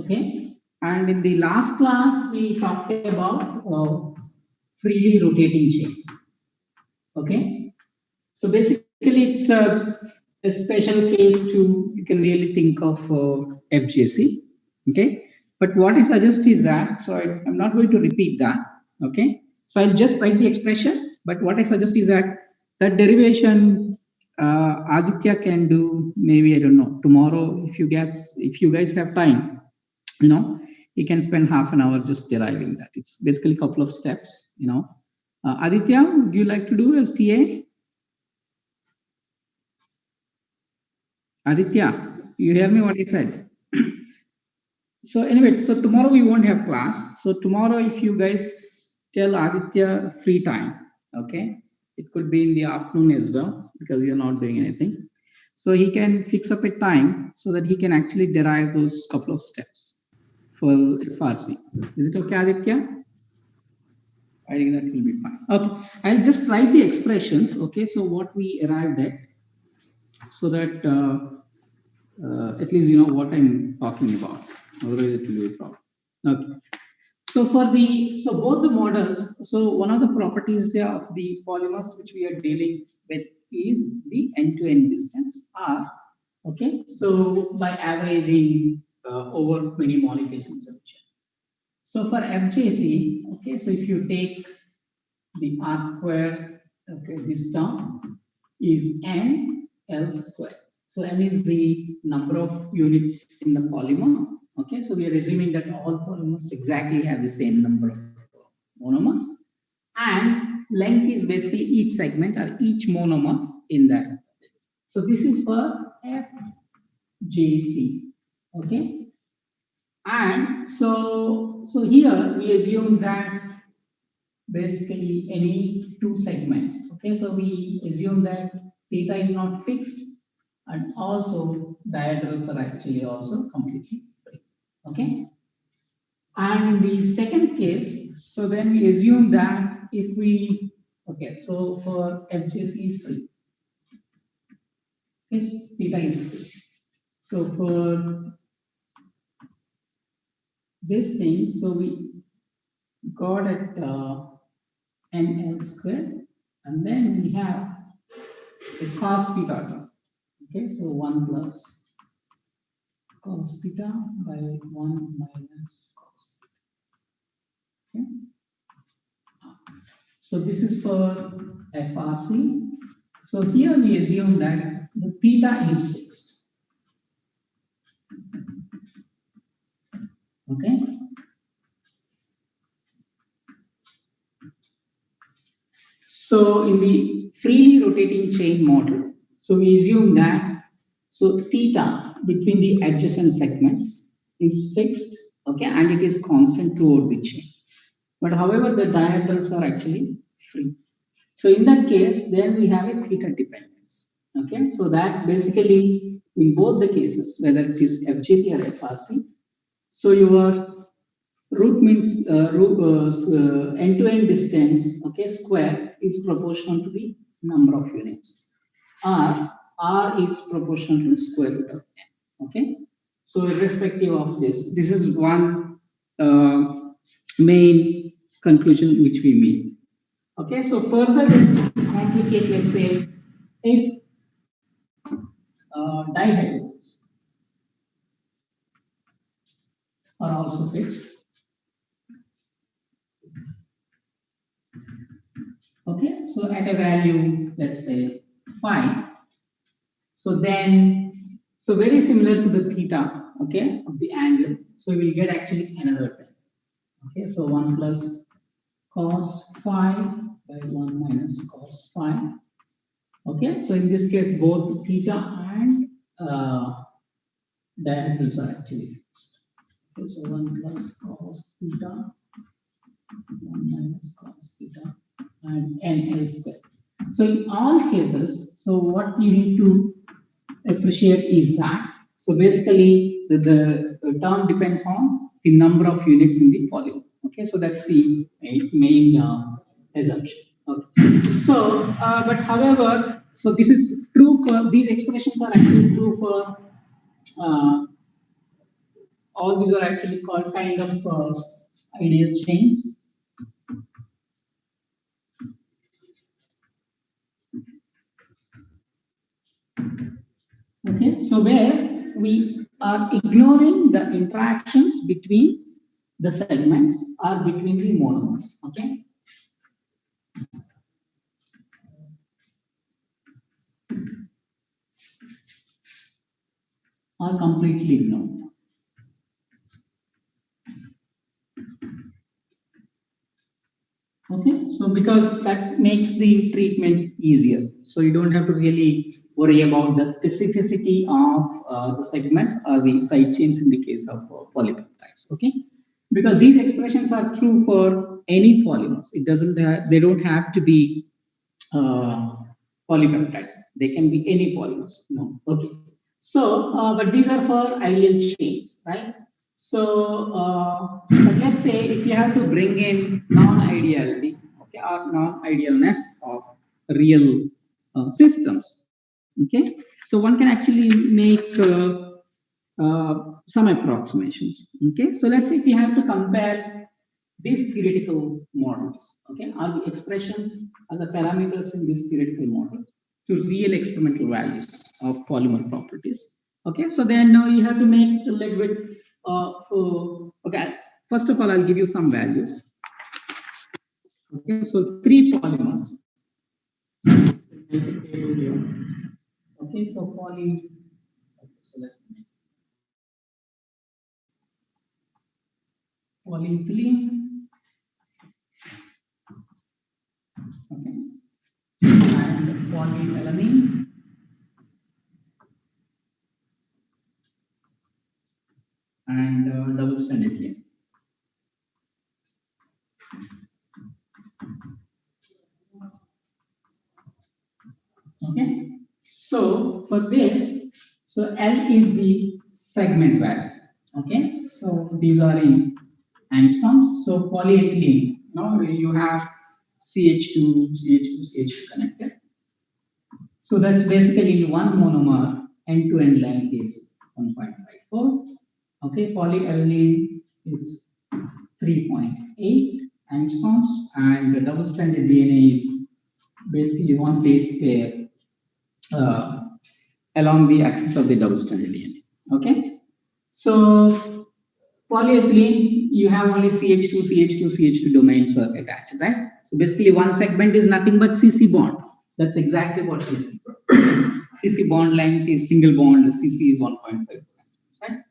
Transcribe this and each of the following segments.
Okay, and in the last class we talked about freely rotating chain. Okay, so basically it's a special case to you can really think of FGC. Okay, but what I suggest is that I'm not going to repeat that. Okay, so I'll just write the expression. But what I suggest is that derivation Aditya can do maybe I don't know tomorrow if you guys have time, you know, you can spend half an hour just deriving that. It's basically a couple of steps, you know. Aditya, would you like to do as TA? Aditya, you hear me what I said? So anyway, so tomorrow we won't have class. So tomorrow, if you guys tell Aditya free time, okay, it could be in the afternoon as well because you're not doing anything. So he can fix up a time so that he can actually derive those couple of steps for FRC. Is it okay, Aditya? I think that will be fine. Okay, I'll just write the expressions. Okay, so what we arrived at, so that at least you know what I'm talking about. Otherwise, it will be a problem. Okay. So both the models. So one of the properties there of the polymers which we are dealing with is the end-to-end distance R. Okay. So by averaging over many molecules in solution. So for FJC, okay. So if you take the R square, okay, this term is N L square. So N is the number of units in the polymer. Okay, so we are assuming that all polymers exactly have the same number of monomers, and length is basically each segment or each monomer in that. So this is for FJC. Okay, and so here we assume that basically any two segments. Okay, so we assume that theta is not fixed and also diagonals are actually also completely free. Okay, and in the second case, so then we assume that if we, okay, so for FJC free, yes, theta is free. So for this thing, so we got at NL square, and then we have the cos theta term. Okay, so 1 plus cos theta by 1 minus cos. Okay. So this is for FRC. So here we assume that the theta is fixed. Okay. So in the freely rotating chain model, so we assume that so theta between the adjacent segments is fixed, okay, and it is constant throughout the chain. But however, the diagonals are actually free. So in that case, then we have a theta dependence. Okay, so that basically in both the cases, whether it is FJC or FRC, so your root means end-to-end distance, okay, square is proportional to the number of units. R is proportional to square root of n. Okay, so irrespective of this, this is one main conclusion which we made. Okay, so further complicate, let's say, if dihedrals are also fixed. Okay, so at a value, let's say 5. So then, so very similar to the theta, okay, of the angle. So we will get actually another term. Okay, so 1 plus cos phi by 1 minus cos phi. Okay, so in this case, both theta and diagonals are actually fixed. Okay, so 1 plus cos theta, 1 minus cos theta, and NL square. So in all cases, so what you need to appreciate is that, so basically the term depends on the number of units in the polymer. Okay, so that's the main assumption. Okay. So, but however, so this is true for these expressions are actually true for all these are actually called kind of ideal chains. Okay, so where we are ignoring the interactions between the segments or between the monomers. Okay. Are completely ignored. Okay, so because that makes the treatment easier. So you don't have to really worry about the specificity of the segments or the side chains in the case of polypeptides. Okay, because these expressions are true for any polymers. It doesn't have, they don't have to be uh, polypeptides. They can be any polymers. No. Okay. So, but these are for ideal chains, right? So, but let's say if you have to bring in non-ideality, okay, or non-idealness of real systems, okay. So one can actually make some approximations. Okay. So let's say if you have to compare these theoretical models, okay, are the expressions are the parameters in these theoretical models to real experimental values of polymer properties. Okay, so then now you have to make a little bit okay, first of all, I'll give you some values. Okay, so three polymers. Okay, so polyethylene, okay, and polymelamine, and double stranded DNA. Okay, so for this, so L is the segment value. Okay, so these are in angstroms. So polyethylene, now you have CH2, CH2, CH2 connected. So that's basically one monomer, end-to-end length is 1.54. Okay, polyethylene is 3.8 angstroms, and the double-stranded DNA is basically one base pair uh, along the axis of the double-stranded DNA. Okay, so polyethylene, you have only CH2, CH2, CH2 domains are attached, right? So basically, one segment is nothing but CC bond. That's exactly what CC bond. CC bond length is single bond. CC is 1.5, right?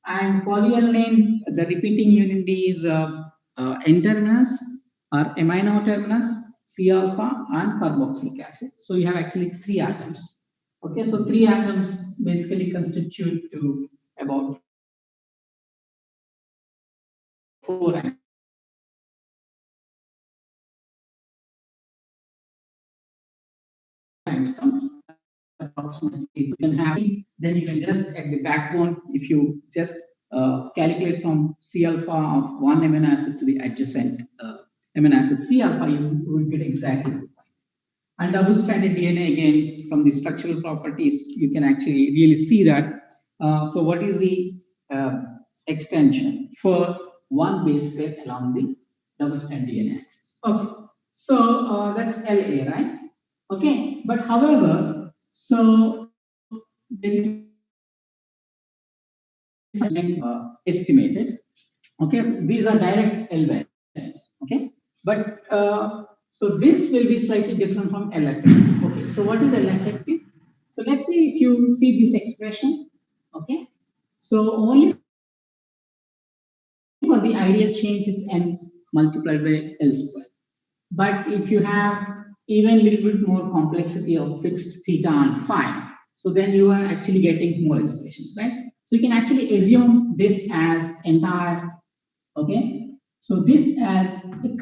And polyethylene, the repeating unit is N-terminus or amino terminus, C alpha, and carboxylic acid. So you have actually three atoms. Okay, so three atoms basically constitute to about four angstroms. Approximately, you can have, then you can just at the backbone, if you just calculate from C alpha of one amino acid to the adjacent amino acid C alpha, you will get exactly the point. And double-stranded DNA, again, from the structural properties, you can actually really see that. So what is the extension for one base pair along the double-stranded DNA axis? Okay, so that's LA, right? Okay, but however, so there is estimated. Okay, these are direct L values. Okay, but so this will be slightly different from L effective. Okay, so what is L effective? So let's say if you see this expression. Okay, so only for the ideal change it's N multiplied by L square. But if you have even a little bit more complexity of fixed theta and phi, so then you are actually getting more expressions, right? So you can actually assume this as entire, okay? So this as a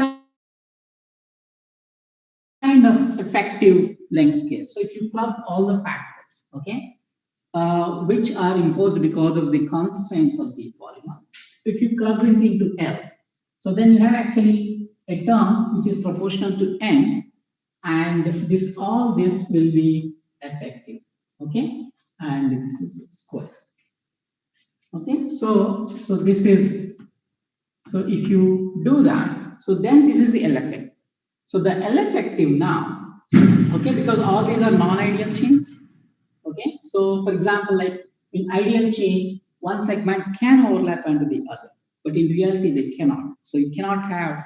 kind of effective length scale. So if you club all the factors, okay, which are imposed because of the constraints of the polymer. So if you club it into L, so then you have actually a term which is proportional to N, and this all this will be effective, okay, and this is square. Okay, so this is, so if you do that, so then this is the L effective. So the L effective now, okay, because all these are non-ideal chains. Okay, so for example, like in ideal chain, one segment can overlap onto the other, but in reality they cannot. So you cannot have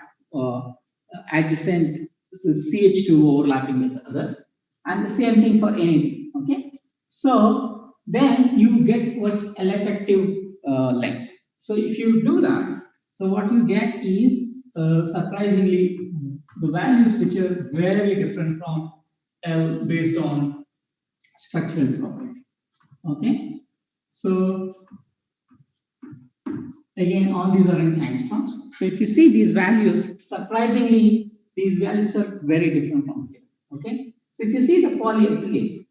adjacent CH2 overlapping with the other, and the same thing for anything. Okay, so then you get what's L effective length. So if you do that, so what you get is surprisingly the values which are very different from L based on structural property. Okay, so again, all these are in angstroms. So if you see these values, surprisingly, these values are very different from here. Okay, so if you see the polyethylene,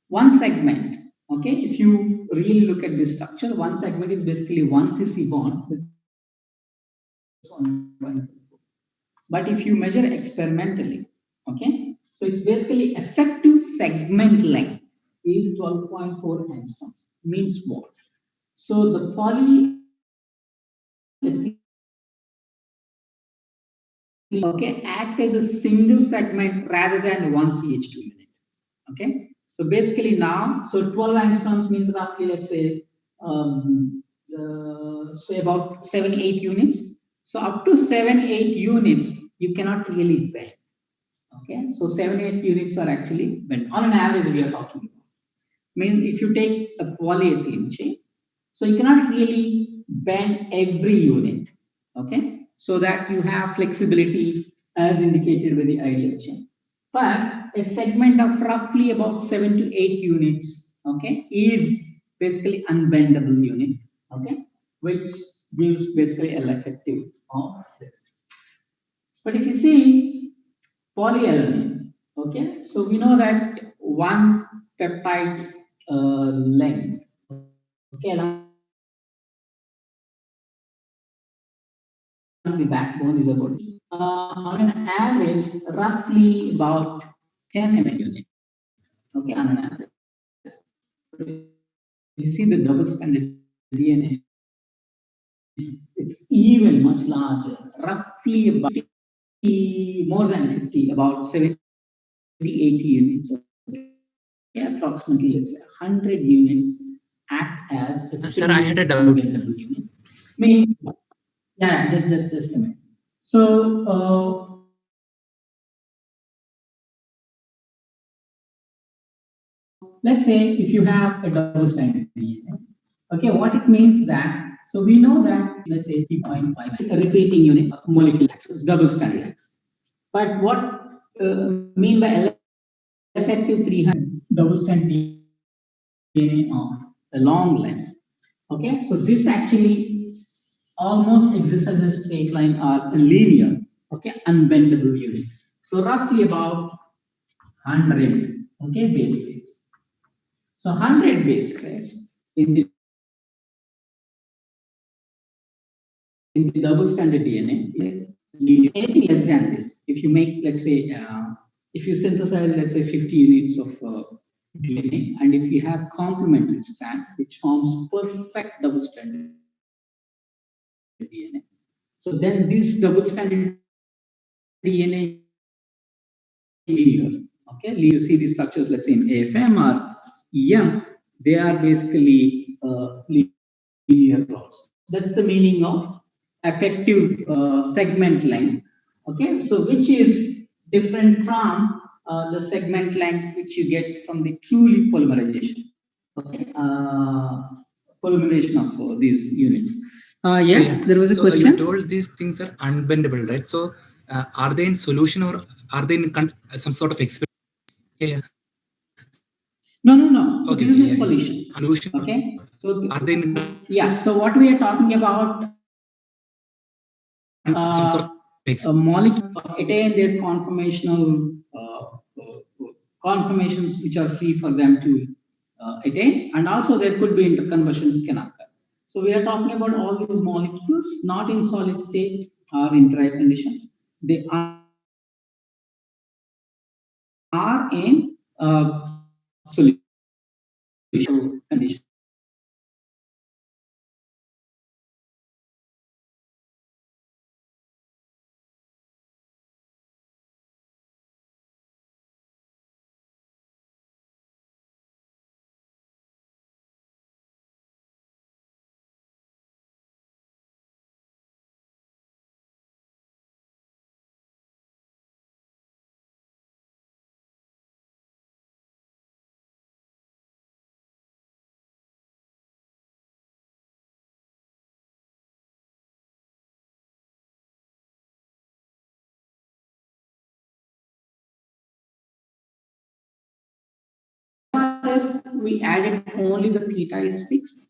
one segment. Okay, if you really look at this structure, one segment is basically one CC bond with one. But if you measure experimentally, okay, so it's basically effective segment length is 12.4 angstroms. Means what? So the polyethylene, okay, act as a single segment rather than one CH2 unit. Okay, so basically now, so 12 angstroms means roughly, let's say about 7-8 units. So up to 7-8 units, you cannot really bend. Okay, so 7-8 units are actually bent. On an average, we are talking about. Means if you take a polyethylene chain, so you cannot really bend every unit. Okay, so that you have flexibility as indicated with the ideal chain. But a segment of roughly about 7 to 8 units, okay, is basically unbendable unit, okay, which gives basically L effective of this. But if you see polyalanine, okay, so we know that one peptide length, okay, along the backbone is about on an average roughly about 10 ml unit, okay, on an average. You see the double stranded DNA, it's even much larger, roughly about 50, more than 50, about 70, 80 units. Okay, approximately, let's say 100 units act as a Sir, I had single a doubt. unbendable unit. Meaning, yeah, just a minute. So, let's say if you have a double stranded DNA, okay, what it means that, so we know that, let's say 3.5 is a repeating unit of molecular axis, double stranded axis. But what mean by L effective 300 double stranded DNA of a long length? Okay, so this actually almost exists as a straight line or a linear, okay, unbendable unit. So roughly about 100, okay, base pairs. So 100 base pairs in the double stranded DNA, anything less than this, if you make, let's say, if you synthesize, let's say, 50 units of DNA, and if you have complementary strand, which forms perfect double stranded DNA, so then this double stranded DNA linear. Okay, you see these structures, let's say in AFM or EM, they are basically linear plots. That's the meaning of effective segment length. Okay, so which is different from the segment length which you get from the truly polymerization. Okay, polymerization of these units. Yeah. Yes, there was a So you question. told these things are unbendable, right? So are they in solution or are they in some sort of experiment? Yeah. No, no, no. So Okay. this is a Yeah. solution. Solution. Okay. So Are they in yeah. So what we are talking about, some sort of a molecule attain their conformational conformations which are free for them to attain, and also there could be interconversions can occur. So we are talking about all these molecules not in solid state or in dry conditions. They are in solution condition. less, we added only the theta is fixed.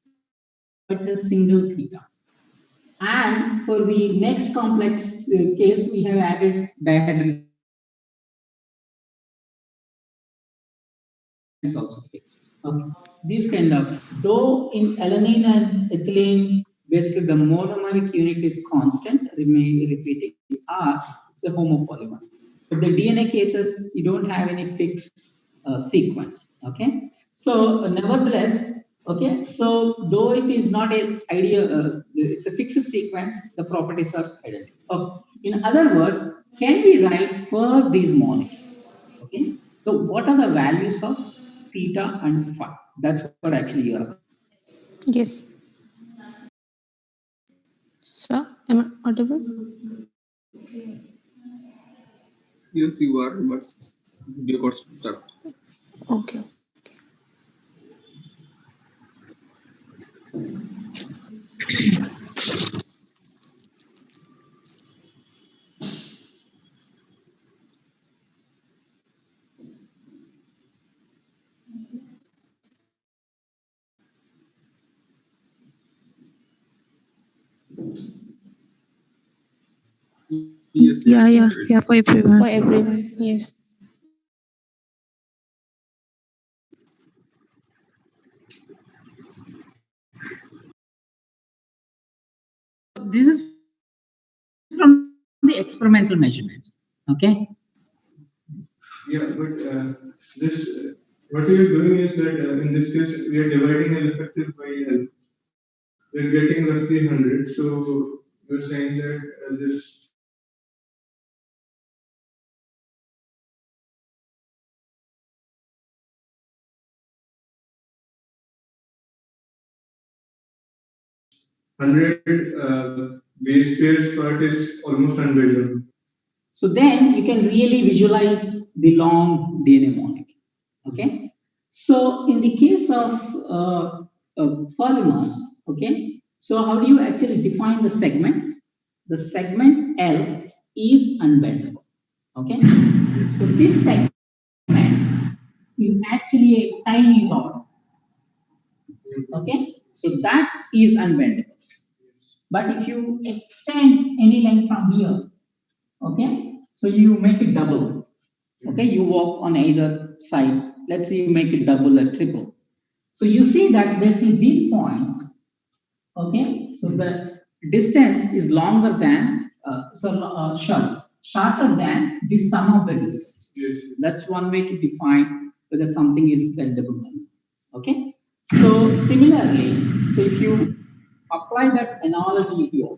It's a single theta. And for the next complex case, we have added dihedral is also fixed. Okay. These kind of, though in alanine and ethylene, basically the monomeric unit is constant, remain repeating R, it's a homopolymer. But the DNA cases, you don't have any fixed sequence. Okay. So nevertheless, okay. So though it is not a ideal, it's a fixed sequence, the properties are identical. Okay. In other words, can we write for these molecules? Okay. So what are the values of theta and phi? That's what actually you are. Yes. Sir, am I audible? Yes, you are, but you got stuck. Okay. Yes, Yeah, yes. yeah, for everyone. For everyone, yes. This is from the experimental measurements. Okay. Yeah, but this what we are doing is that in this case we are dividing L effective by L. We are getting roughly 100. So you're saying that this hundred base pairs part is almost unmeasurable. So then you can really visualize the long DNA molecule. Okay. So in the case of polymers, okay. So how do you actually define the segment? The segment L is unbendable. Okay. So this segment is actually a tiny dot. Okay. So that is unbendable. But if you extend any length from here, okay, so you make it double. Okay, you walk on either side. Let's say you make it double or triple. So you see that basically these points, okay, so the distance is longer than, shorter than the sum of the distance. Yes. That's one way to define whether something is bendable or not. Okay, so similarly, so if you apply that analogy here,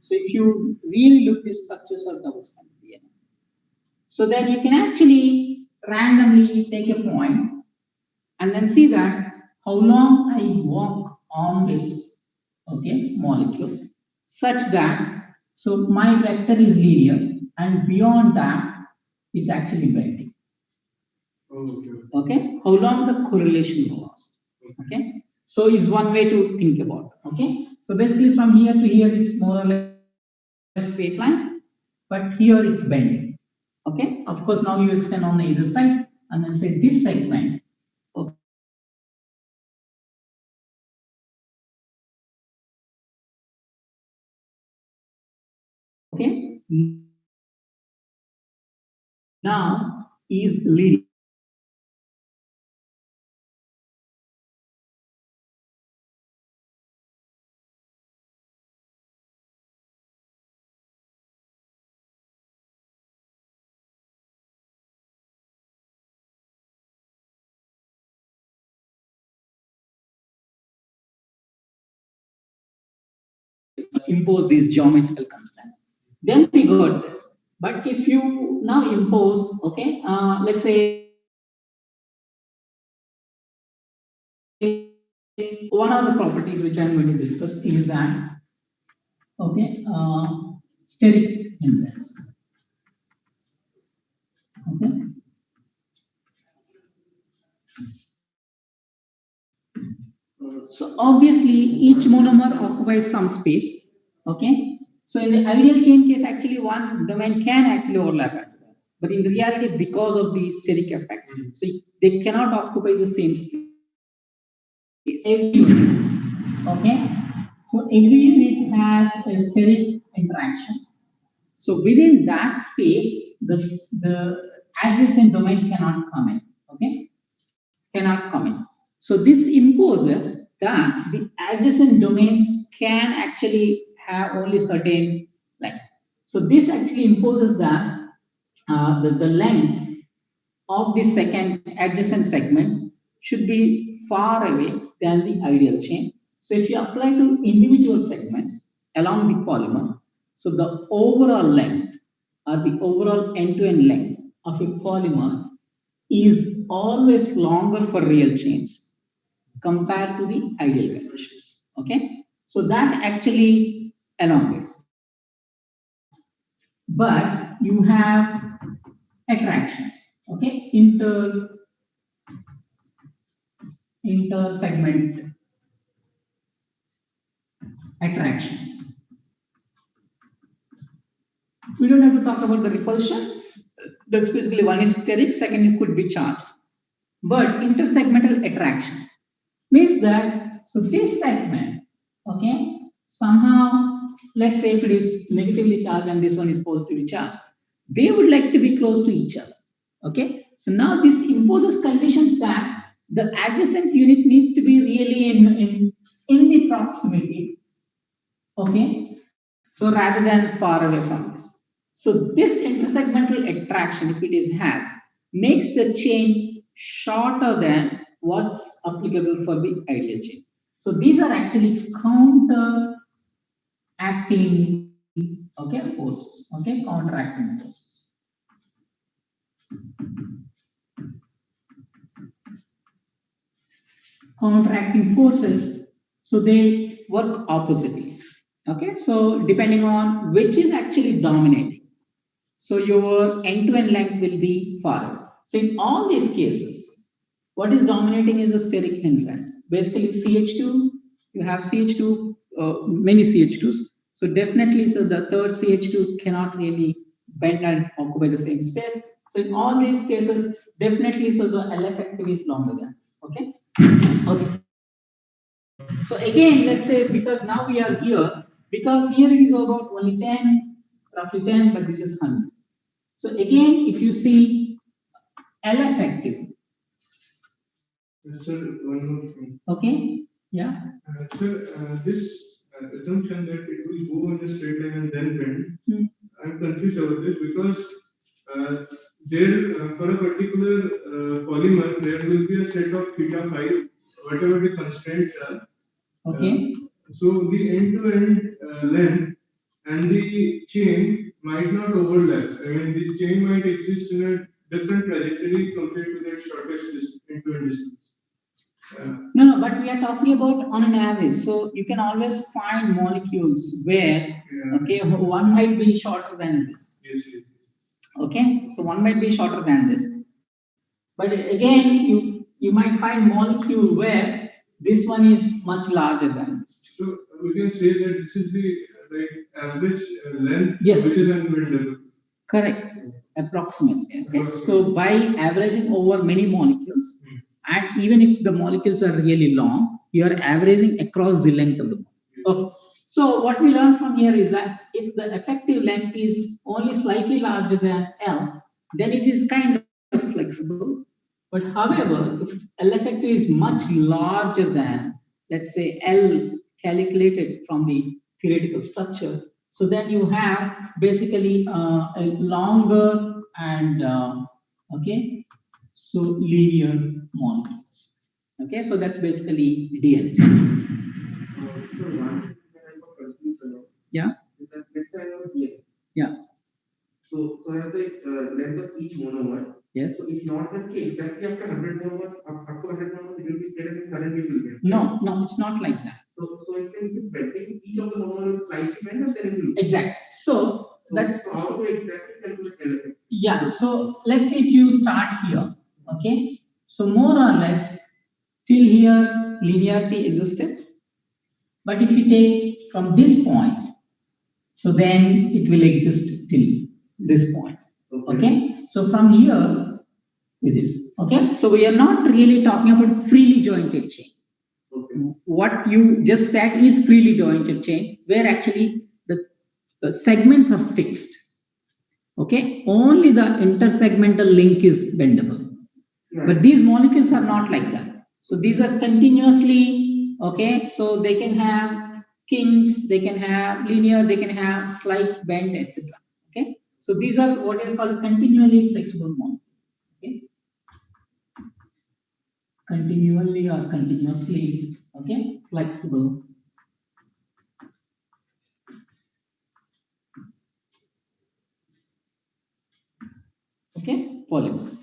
so if you really look, these structures are double-stranded DNA. So then you can actually randomly take a point and then see that how long I walk on this, okay, molecule, such that, so my vector is linear and beyond that, it's actually bending. Okay. Okay, how long the correlation will last. Okay, so is one way to think about. Okay, so basically from here to here is more or less straight line, but here it's bending. Okay, of course now you extend on the either side and then say this segment. Okay, now is leading. Impose these geometrical constants. Then we got this. But if you now impose, okay, let's say one of the properties which I'm going to discuss is that, okay, steric hindrance. Okay. So obviously each monomer occupies some space. Okay. So in the ideal chain case, actually one domain can actually overlap. but in reality, because of the steric effects, so they cannot occupy the same space. Every unit, okay? So every unit has a steric interaction. So within that space, the adjacent domain cannot come in, okay? Cannot come in. So this imposes that the adjacent domains can actually have only certain length. So this actually imposes that the length of the second adjacent segment should be far away than the ideal chain. So if you apply to individual segments along the polymer, so the overall length or the overall end-to-end length of a polymer is always longer for real chains compared to the ideal conditions. Okay, so that actually elongates. But you have attractions. Okay, inter-segment attractions. We don't have to talk about the repulsion. That's basically one is steric, second it could be charged. But intersegmental attraction means that, so this segment, okay, somehow, let's say if it is negatively charged and this one is positively charged, they would like to be close to each other. Okay, so now this imposes conditions that the adjacent unit needs to be really in the proximity. Okay, so rather than far away from this. So this intersegmental attraction, if it is has, makes the chain shorter than what's applicable for the ideal chain. So these are actually counteracting, okay, forces, okay, counteracting forces. Counteracting forces, so they work oppositely. Okay, so depending on which is actually dominating, so your end-to-end length will be farther. So in all these cases, what is dominating is the steric hindrance. Basically, CH2, you have CH2, many CH2s. So definitely, so the third CH2 cannot really bend and occupy the same space. So in all these cases, definitely, so the L effective is longer than this. Okay. Okay. So again, let's say because now we are here, because here it is about only 10, roughly 10, but this is 100. So again, if you see L effective. Sir, one more thing. Okay. Yeah. Sir, this assumption that it will go in a straight line and then bend, I'm confused about this because there for a particular polymer there will be a set of theta phi, whatever the constraints are. Okay. So the end-to-end length and the chain might not overlap. I mean, the chain might exist in a different trajectory compared to that shortest end-to-end distance. No, but we are talking about on an average. So you can always find molecules where, okay, one might be shorter than this. Yes, yes. Okay, so one might be shorter than this. But again, you might find molecule where this one is much larger than this. So we can say that this is the average length, yes, which is unbendable. Correct, approximately. Okay, so by averaging over many molecules, and even if the molecules are really long, you are averaging across the length of the molecule. Okay. So what we learn from here is that if the effective length is only slightly larger than L, then it is kind of flexible. But however, if L effective is much larger than, let's say, L calculated from the theoretical structure, so then you have basically a longer and okay, so linear molecules. Okay, so that's basically DN. So one thing that I'm confused about. Yeah. Is that let's say I have DN. Yeah. So I have the length of each monomer. Yes. So it's not that exactly after 100 monomers, up to 100 monomers, it will be straight and suddenly it will bend. No, it's not like that. So it's like it's bending, each of the monomers will slightly bend and then it will. Exactly. So that's how to exactly calculate L effective. Yeah. So let's say if you start here, okay. So more or less till here linearity existed, but if you take from this point, so then it will exist till this point. Okay. So from here, it is, okay? So we are not really talking about freely jointed chain. Okay. What you just said is freely jointed chain, where actually the segments are fixed. Okay, only the intersegmental link is bendable. But these molecules are not like that. So these are continuously, okay, so they can have kinks, they can have linear, they can have slight bend, etc. Okay, so these are what is called continually flexible molecules. Okay, continually or continuously, okay, flexible. Okay, polymers.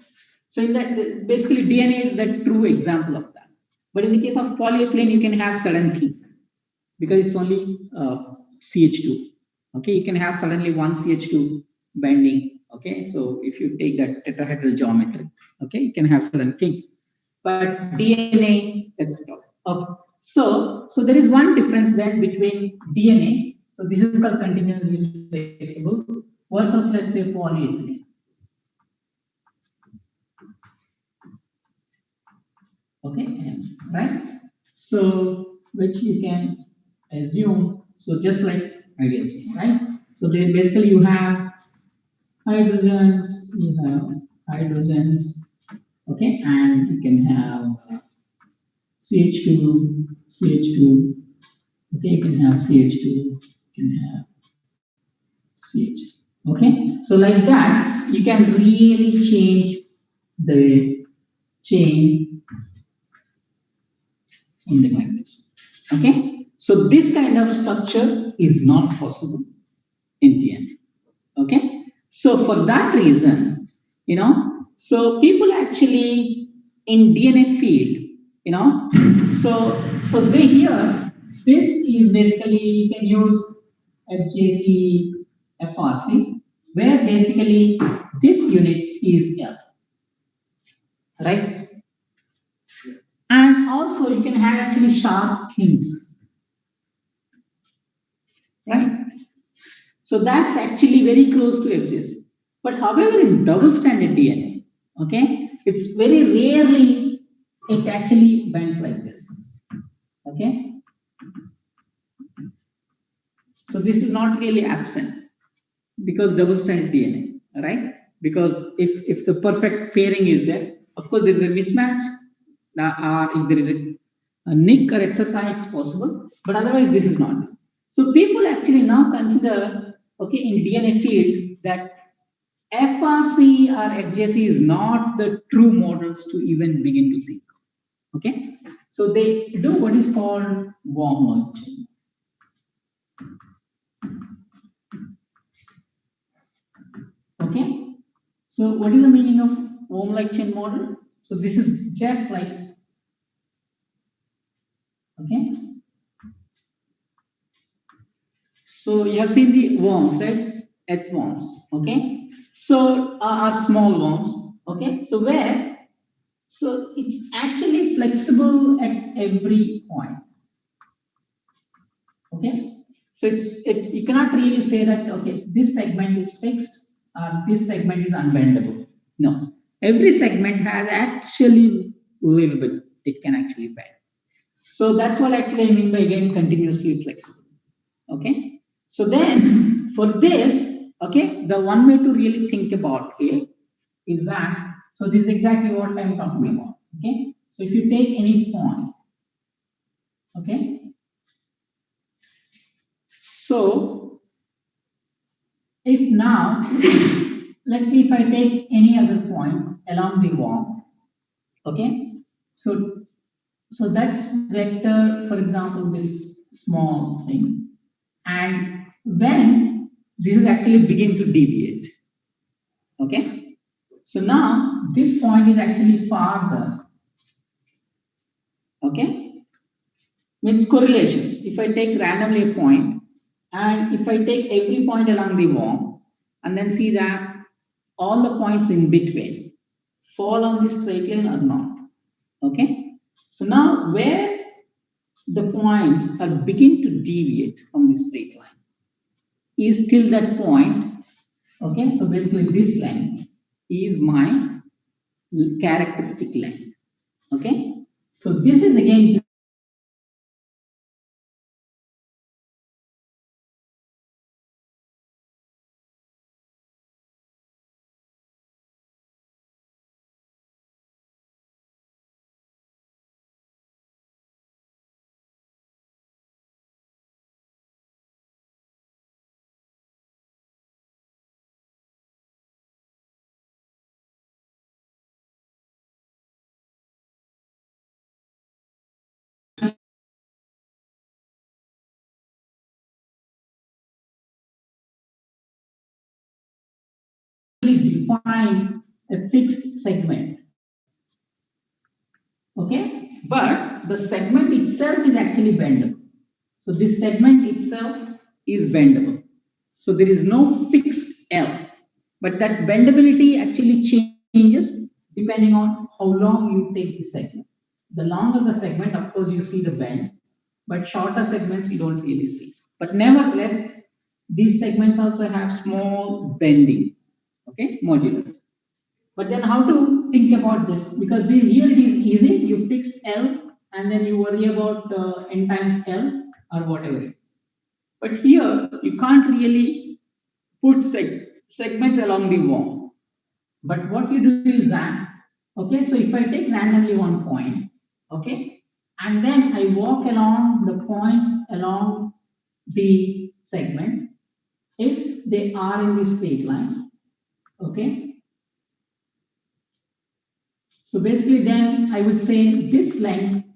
So in that, basically DNA is the true example of that. But in the case of polyethylene, you can have sudden kink because it's only CH2. Okay, you can have suddenly one CH2 bending. Okay, so if you take that tetrahedral geometry, okay, you can have sudden kink. But DNA is not. Okay. So there is one difference then between DNA. So this is called continuously flexible versus, let's say, polyethylene. Okay, right? So which you can assume, so just like ideal chain, right? So then basically you have hydrogens, okay, and you can have CH2, okay, you can have CH2, you can have CH. Okay, so like that, you can really change the chain, something like this. Okay, so this kind of structure is not possible in DNA. Okay, so for that reason, so people actually in DNA field, so they here, this is basically, you can use FJC, FRC, where basically this unit is L, right? And also you can have actually sharp kinks, right? So that's actually very close to FJC. But however, in double-stranded DNA, okay, it's very rarely it actually bends like this. Okay, so this is not really absent because double-stranded DNA, right? Because if the perfect pairing is there, of course there is a mismatch, or if there is a nick or etc., it's possible. But otherwise, this is not. So people actually now consider, okay, in DNA field that FRC or FJC is not the true models to even begin to think. Okay, so they do what is called worm chain. Okay, so what is the meaning of worm-like chain model? So this is just like, okay, so you have seen the worms, right? Earthworms, okay, so are small worms, okay, so where, so it's actually flexible at every point. Okay, so it's you cannot really say that, okay, this segment is fixed or this segment is unbendable. No, every segment has actually little bit it can actually bend. So that's what actually I mean by, again, continuously flexible. Okay, so then for this, okay, the one way to really think about it is that, so this is exactly what I'm talking about. Okay, so if you take any point, okay, so if now, let's see if I take any other point along the worm, okay, so that's vector, for example, this small thing, and when this is actually begin to deviate, okay, so now this point is actually farther, okay, means correlations. If I take randomly a point, and if I take every point along the worm, and then see that all the points in between fall on this straight line or not, okay, so now where the points are begin to deviate from the straight line is till that point, okay, so basically this length, is my characteristic length. Okay, so this is again define a fixed segment. Okay, but the segment itself is actually bendable. So this segment itself is bendable. So there is no fixed L, but that bendability actually changes depending on how long you take the segment. The longer the segment, of course, you see the bend, but shorter segments you don't really see. But nevertheless, these segments also have small bending, okay, modulus. But then how to think about this? Because here it is easy, you fix L and then you worry about n times L or whatever it is. But here you can't really put segments along the wall. But what you do is that, okay, so if I take randomly one point, okay, and then I walk along the points along the segment, if they are in the straight line, okay, so basically then I would say this length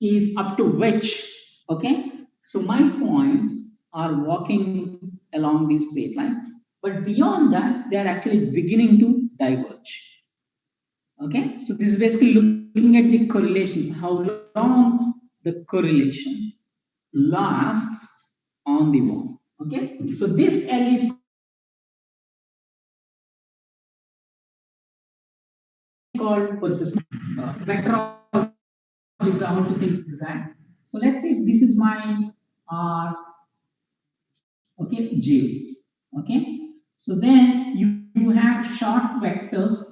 is up to which, okay, so my points are walking along the straight line, but beyond that they are actually beginning to diverge. Okay, so this is basically looking at the correlations, how long the correlation lasts on the wall. Okay, so this L is called persistent vector algebra. How to think is that? So let's say this is my R, okay, J. Okay, so then you have short vectors.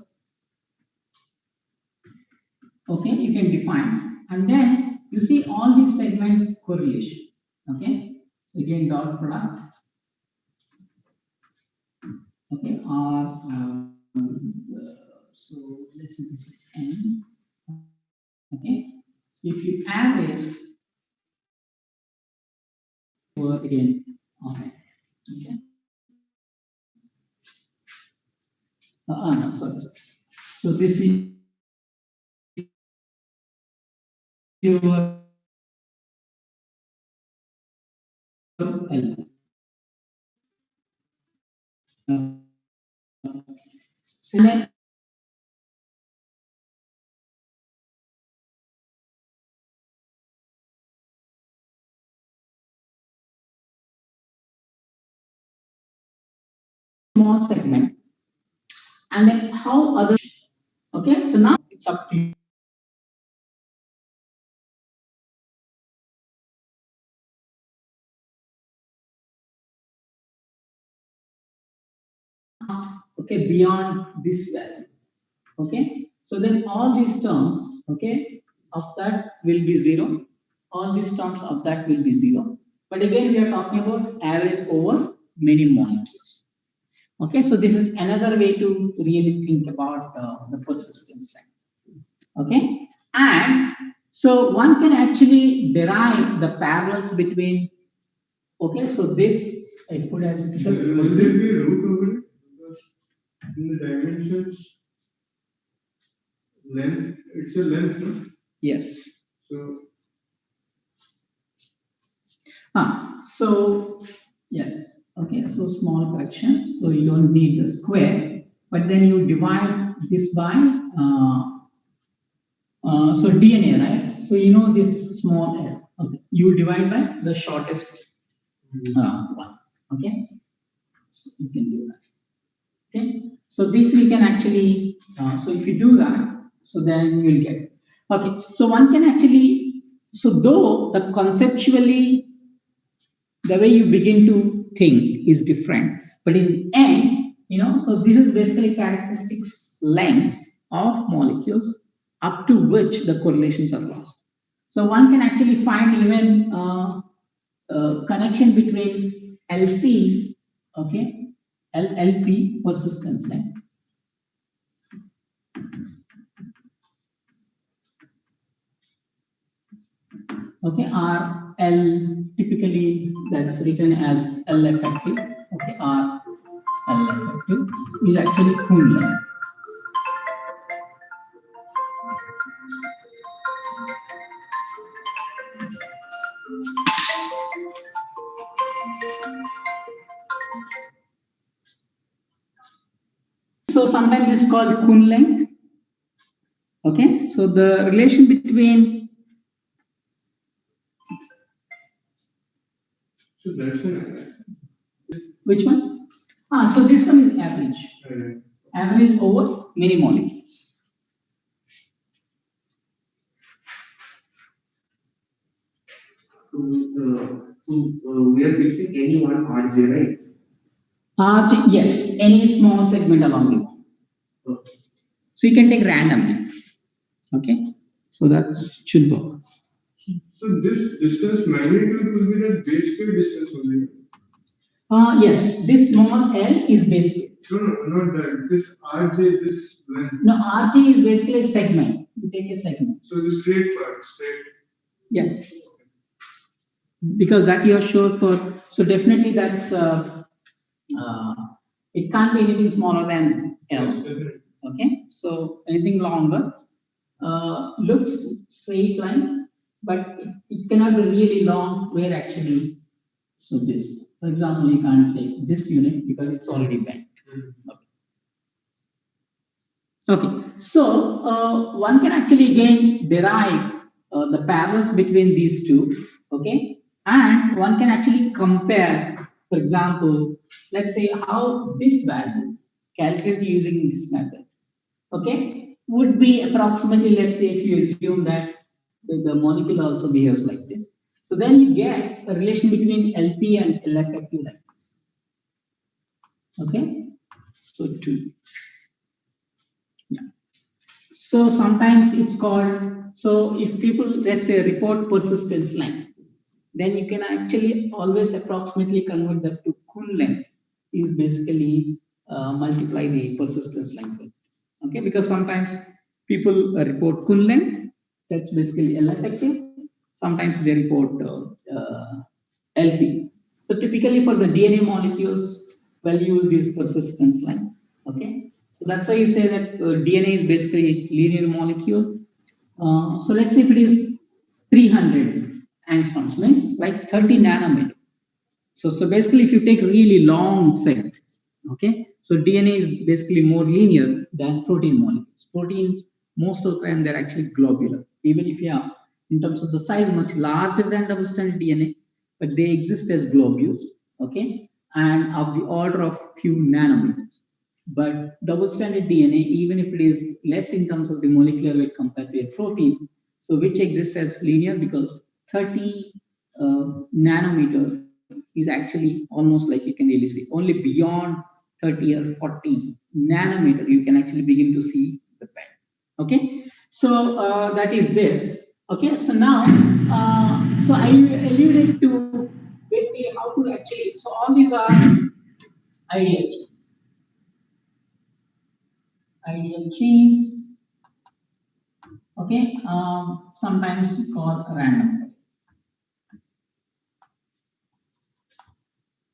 Okay, you can define, and then you see all these segments correlation. Okay, so again dot product. Okay, or so let's say this is n. Okay, so if you average for again, okay, okay. No, sorry. So this is your L. So then small segment, and then how other. Okay, so now it's up to you. Okay, beyond this value. Okay, so then all these terms, okay, of that will be 0. All these terms of that will be 0. But again, we are talking about average over many molecules. Okay, so this is another way to really think about the persistence length. Okay, and so one can actually derive the parallels between. Okay, so this I put as Will there be a root over it? Because in the dimensions, length, it's a length, no? yes. So So yes, okay, so small correction, so you don't need the square, but then you divide this by, so DNA, right? So you know this small L, okay, you divide by the shortest one, okay? So you can do that, okay? So this we can actually, so if you do that, so then you'll get, okay, so one can actually, so though the conceptually, the way you begin to think is different, but in the end, So this is basically characteristics lengths of molecules up to which the correlations are lost. So one can actually find even connection between LC, okay, LP persistence length. Okay, RL typically that's written as L effective. Okay, R L effective is actually Kuhn length. So sometimes it's called Kuhn length. Okay, so the relation between So that's an which one? So this one is average. Average over many molecules. We are fixing any one RJ, right? RJ, yes, any small segment along the wall. Okay. So you can take randomly. Okay, so that should work. So this distance magnitude will be the base pair distance only. Yes, this small L is base pair. No, not that. This RJ, this length. No, RJ is basically a segment. You take a segment. So the straight part, straight. Yes. Because that you are sure for, so definitely that's, it can't be anything smaller than L. Okay, so anything longer looks straight line, but it cannot be really long where actually, so this, for example, you can't take this unit because it's already bent. Okay, so one can actually again derive the parallels between these two, okay, and one can actually compare, for example, let's say how this value calculated using this method, okay, would be approximately, let's say if you assume that the molecule also behaves like this, so then you get a relation between LP and L effective like this, okay, so 2. Yeah. So sometimes it's called, so if people, let's say, report persistence length, then you can actually always approximately convert that to Kuhn length is basically multiply the persistence length. Okay, because sometimes people report Kuhn length, that's basically L effective. Sometimes they report LP. So typically for the DNA molecules, we'll use this persistence length. Okay. So that's why you say that DNA is basically linear molecule. So let's say if it is 300 angstroms, means like 30 nanometer. So basically, if you take really long segments, okay, so DNA is basically more linear than protein molecules. Proteins, most of the time, they're actually globular. Even if you are, in terms of the size, much larger than double-stranded DNA, but they exist as globules, okay, and of the order of few nanometers. But double-stranded DNA, even if it is less in terms of the molecular weight compared to a protein, so which exists as linear because 30 nanometer is actually almost like you can really see. Only beyond 30 or 40 nanometer, you can actually begin to see the bend. Okay, so that is this. Okay, so now, so I alluded to basically how to actually, so all these are ideal chains. Ideal chains, okay, sometimes called random.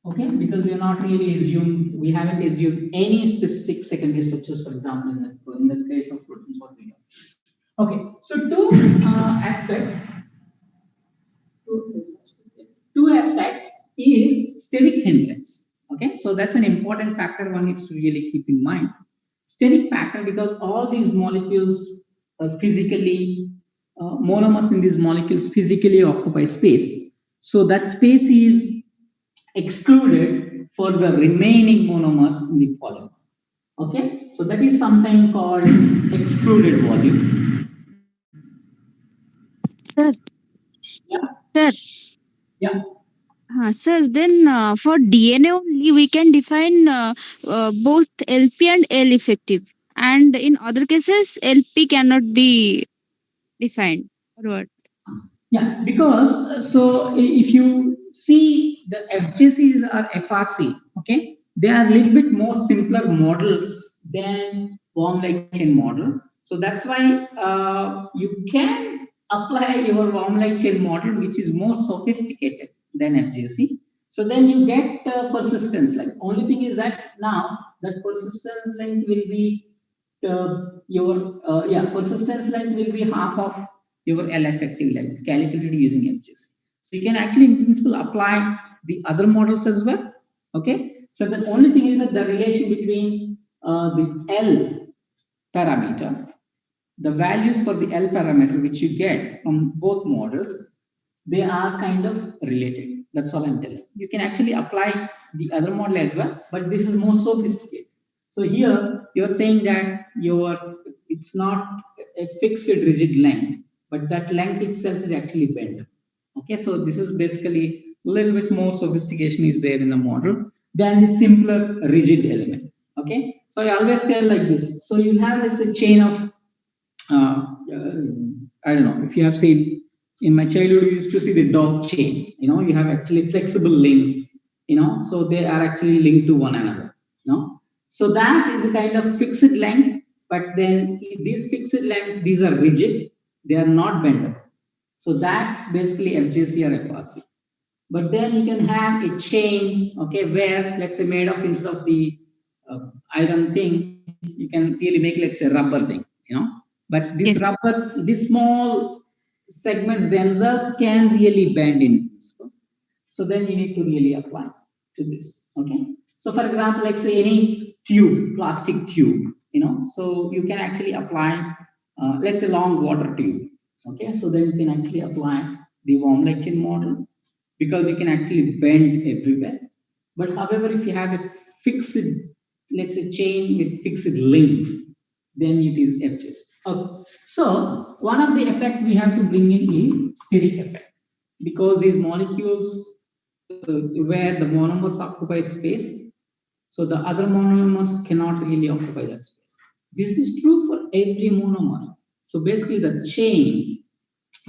Okay, because we are not really assumed, we haven't assumed any specific secondary structures, for example, in the case of proteins, what we know. Okay, so two aspects is steric hindrance. Okay, so that's an important factor one needs to really keep in mind. Steric factor because all these molecules physically, monomers in these molecules physically occupy space. So that space is excluded for the remaining monomers in the polymer. Okay, so that is sometimes called excluded volume. Sir. Yeah. Sir. Yeah. Sir, then for DNA only, we can define both LP and L effective. And in other cases, LP cannot be defined. Or what? Yeah, because if you see the FJCs or FRC, okay, they are a little bit more simpler models than warm light chain model. So that's why you can apply your warm light chain model, which is more sophisticated than FJC. So then you get persistence length. Only thing is that now that persistence length will be persistence length will be half of your L effective length calculated using FGC. So you can actually in principle apply the other models as well. Okay. So the only thing is that the relation between the L parameter, the values for the L parameter which you get from both models, they are kind of related. That's all I'm telling. You can actually apply the other model as well, but this is more sophisticated. So here you're saying that it's not a fixed rigid length, but that length itself is actually bent. Okay, so this is basically a little bit more sophistication is there in the model than the simpler rigid element. Okay, so I always tell like this. So you have this chain of I don't know if you have seen in my childhood, we used to see the dog chain. You have actually flexible links. So they are actually linked to one another. So that is a kind of fixed length. But then these fixed length, these are rigid. They are not bendable. So that's basically FJC or FRC. But then you can have a chain, okay, where let's say made of instead of the iron thing, you can really make let's say rubber thing. But this rubber, these small segments themselves can really bend in principle. So then you need to really apply to this. Okay. So for example, like say any tube, plastic tube, so you can actually apply, let's say long water tube. Okay. So then you can actually apply the warm light chain model because you can actually bend everywhere. But however, if you have a fixed, let's say chain with fixed links, then it is FJC. Okay. So one of the effect we have to bring in is steric effect because these molecules where the monomers occupy space, so the other monomers cannot really occupy that space. This is true for every monomer. So basically the chain,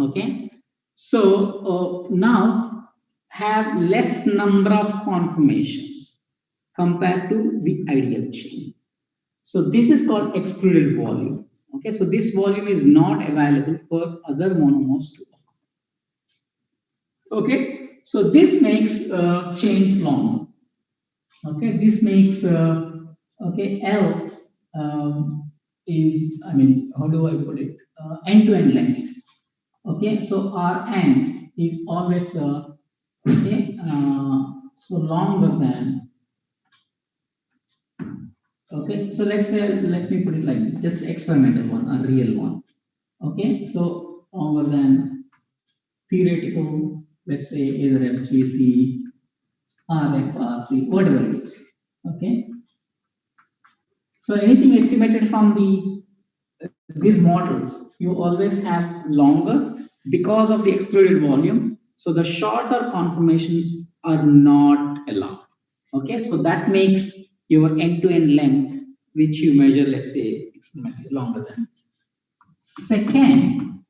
okay, so now have less number of conformations compared to the ideal chain. So this is called excluded volume. Okay, so this volume is not available for other monomers to occupy. Okay, so this makes chains longer. Okay, this makes okay L is, I mean, how do I put it? End-to-end length. Okay, so our end is always okay, so longer than. Okay, so let's say, let me put it like this, just experimental one, a real one. Okay, so longer than theoretical, let's say either FGC, RFRC, whatever it is. Okay, so anything estimated from these models, you always have longer because of the excluded volume. So the shorter conformations are not allowed. Okay, so that makes your end-to-end length, which you measure, let's say, experimentally longer than. Second,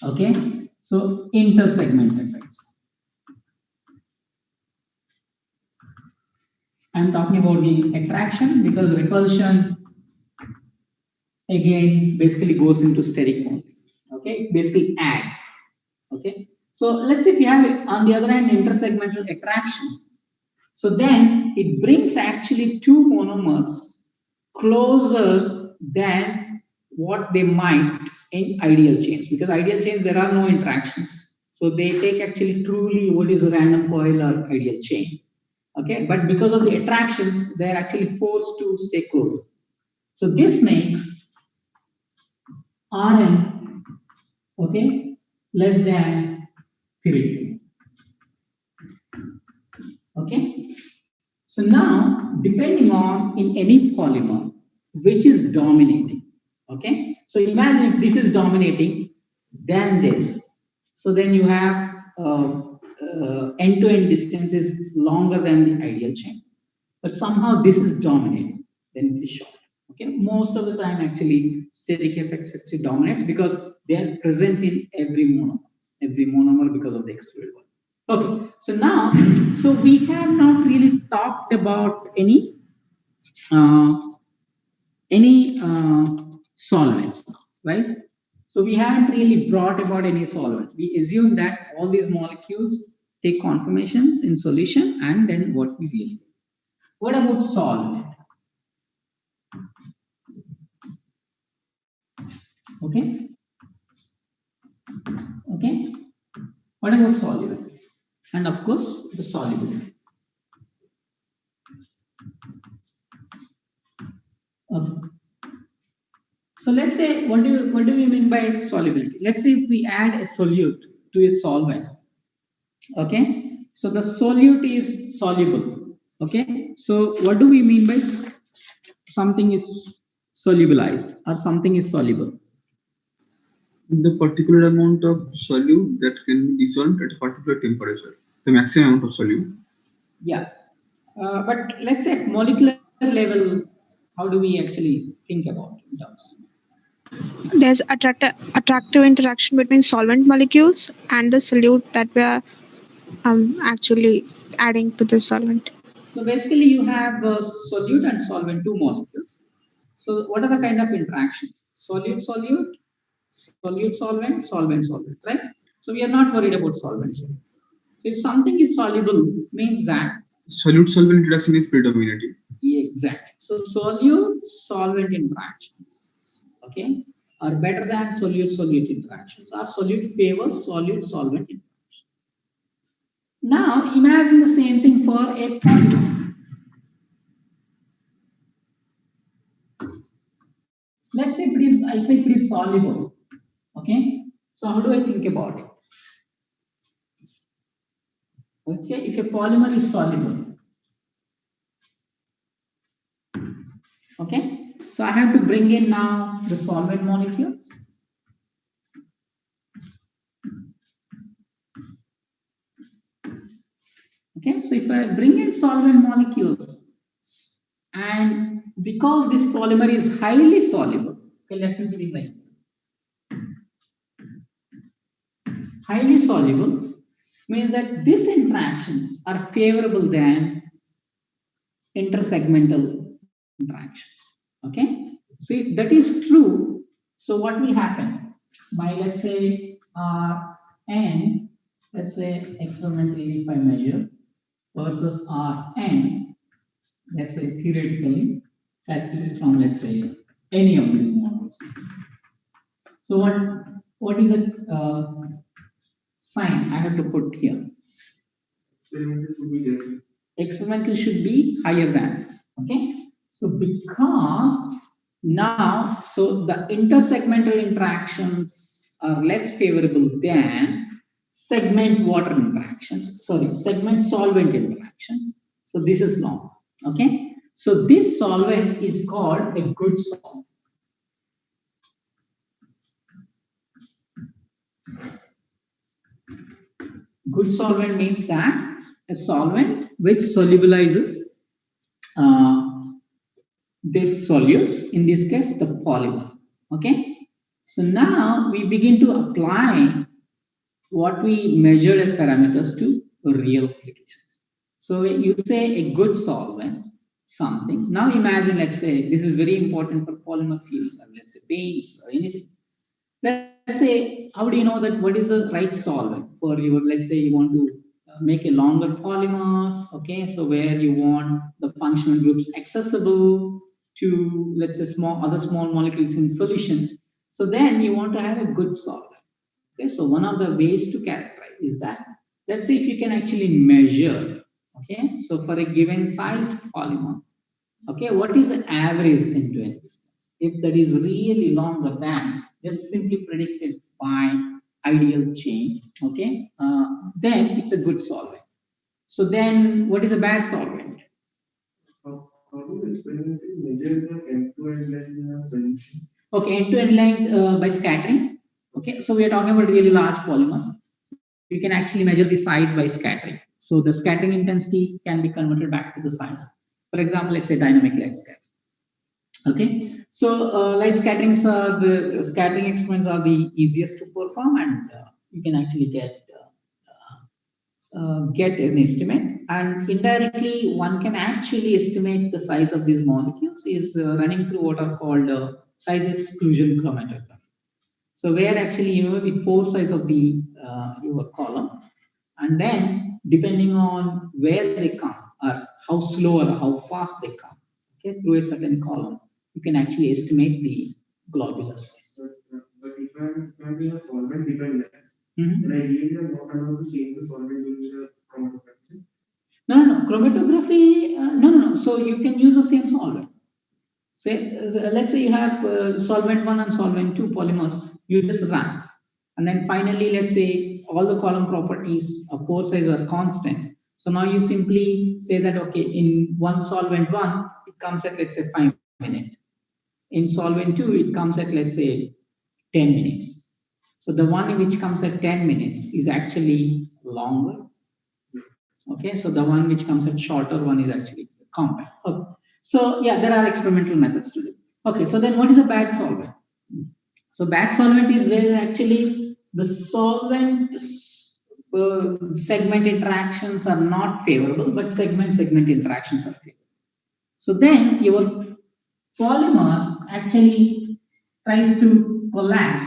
okay, so intersegment effects. I'm talking about the attraction because repulsion again basically goes into steric only. Okay, basically adds. Okay, so let's say if you have on the other hand intersegmental attraction, so then it brings actually two monomers closer than what they might in ideal chains, because ideal chains there are no interactions, so they take actually truly what is a random coil or ideal chain. Okay, but because of the attractions they are actually forced to stay close. So this makes Rn, okay, less than 3. Okay, so now depending on in any polymer which is dominating. Okay, so imagine if this is dominating, then this. So then you have end-to-end distance is longer than the ideal chain, but somehow this is dominating, then it is short. Okay, most of the time actually steric effects actually dominates because they are present in every monomer because of the extruded one. Okay, so now, so we have not really talked about any solvents, right? So we haven't really brought about any solvent. We assume that all these molecules take conformations in solution, and then what we really do. What about solvent? Okay. Okay. What about solvent? And of course, the solubility. Okay. So let's say, what do we mean by solubility? Let's say if we add a solute to a solvent. Okay. So the solute is soluble. Okay. So what do we mean by something is solubilized or something is soluble? The particular amount of solute that can be dissolved at a particular temperature, the maximum amount of solute. Yeah. But let's say at molecular level, how do we actually think about it in terms? There's attractive interaction between solvent molecules and the solute that we are actually adding to the solvent. So basically you have solute and solvent, two molecules. So what are the kind of interactions? Solute, solute, solute, solvent, solvent, solvent, right? So we are not worried about solvent. So if something is soluble, means that Solute-solvent interaction is predominating. exactly. So solute solvent interactions, okay, are better than solute solute interactions. Or solute favors solute solvent interactions. Now imagine the same thing for a polymer. Let's say I'll say it is soluble. Okay. So how do I think about it? Okay, if a polymer is soluble. Okay, so I have to bring in now the solvent molecules. Okay, so if I bring in solvent molecules, and because this polymer is highly soluble, okay, let me bring like highly soluble means that these interactions are favorable than intersegmental interactions. Okay, so if that is true, so what will happen? By let's say N, let's say experimentally if I measure versus Rn, let's say theoretically calculated from let's say any of these models. So what is a sign I have to put here? Experimental should be higher than this. Okay, so because now, so the intersegmental interactions are less favorable than segment water interactions, sorry, segment solvent interactions. So this is normal. Okay, so this solvent is called a good solvent. Good solvent means that a solvent which solubilizes these solutes, in this case the polymer. Okay, so now we begin to apply what we measured as parameters to real applications. So you say a good solvent, something. Now imagine, let's say this is very important for polymer field, or let's say paints or anything. Let's say, how do you know that what is the right solvent for your, let's say you want to make a longer polymers, okay, so where you want the functional groups accessible to, let's say, other small molecules in solution. So then you want to have a good solvent. Okay, so one of the ways to characterize is that, let's say if you can actually measure, okay, so for a given sized polymer, okay, what is the average end-to-end distance? If that is really longer than just simply predicted by ideal chain, okay, then it's a good solvent. So then what is a bad solvent? How do you experimentally measure the end-to-end length in a solution? Okay, end-to-end length by scattering. Okay, so we are talking about really large polymers. you can actually measure the size by scattering. So the scattering intensity can be converted back to the size. For example, let's say dynamic light scattering. Okay, so light scatterings are the scattering experiments are the easiest to perform, and you can actually get an estimate. And indirectly, one can actually estimate the size of these molecules is running through what are called size exclusion chromatography. So where actually you know the pore size of the your column, and then depending on where they come or how slow or how fast they come, okay, through a certain column, you can actually estimate the globular size. But if I'm having a solvent dependence, Mhm. then I really am not allowed to change the solvent during the chromatography. No, chromatography, no. So you can use the same solvent. Say, let's say you have solvent 1 and solvent 2 polymers, you just run. And then finally, let's say all the column properties of pore size are constant. So now you simply say that, okay, in one solvent 1, it comes at, let's say, 5 minutes. In solvent 2, it comes at, let's say, 10 minutes. So the one which comes at 10 minutes is actually longer. Okay, so the one which comes at shorter one is actually compact. Okay. So yeah, there are experimental methods to do. Okay, so then what is a bad solvent? So bad solvent is where actually the solvent segment interactions are not favorable, but segment interactions are favorable. So then your polymer actually tries to collapse,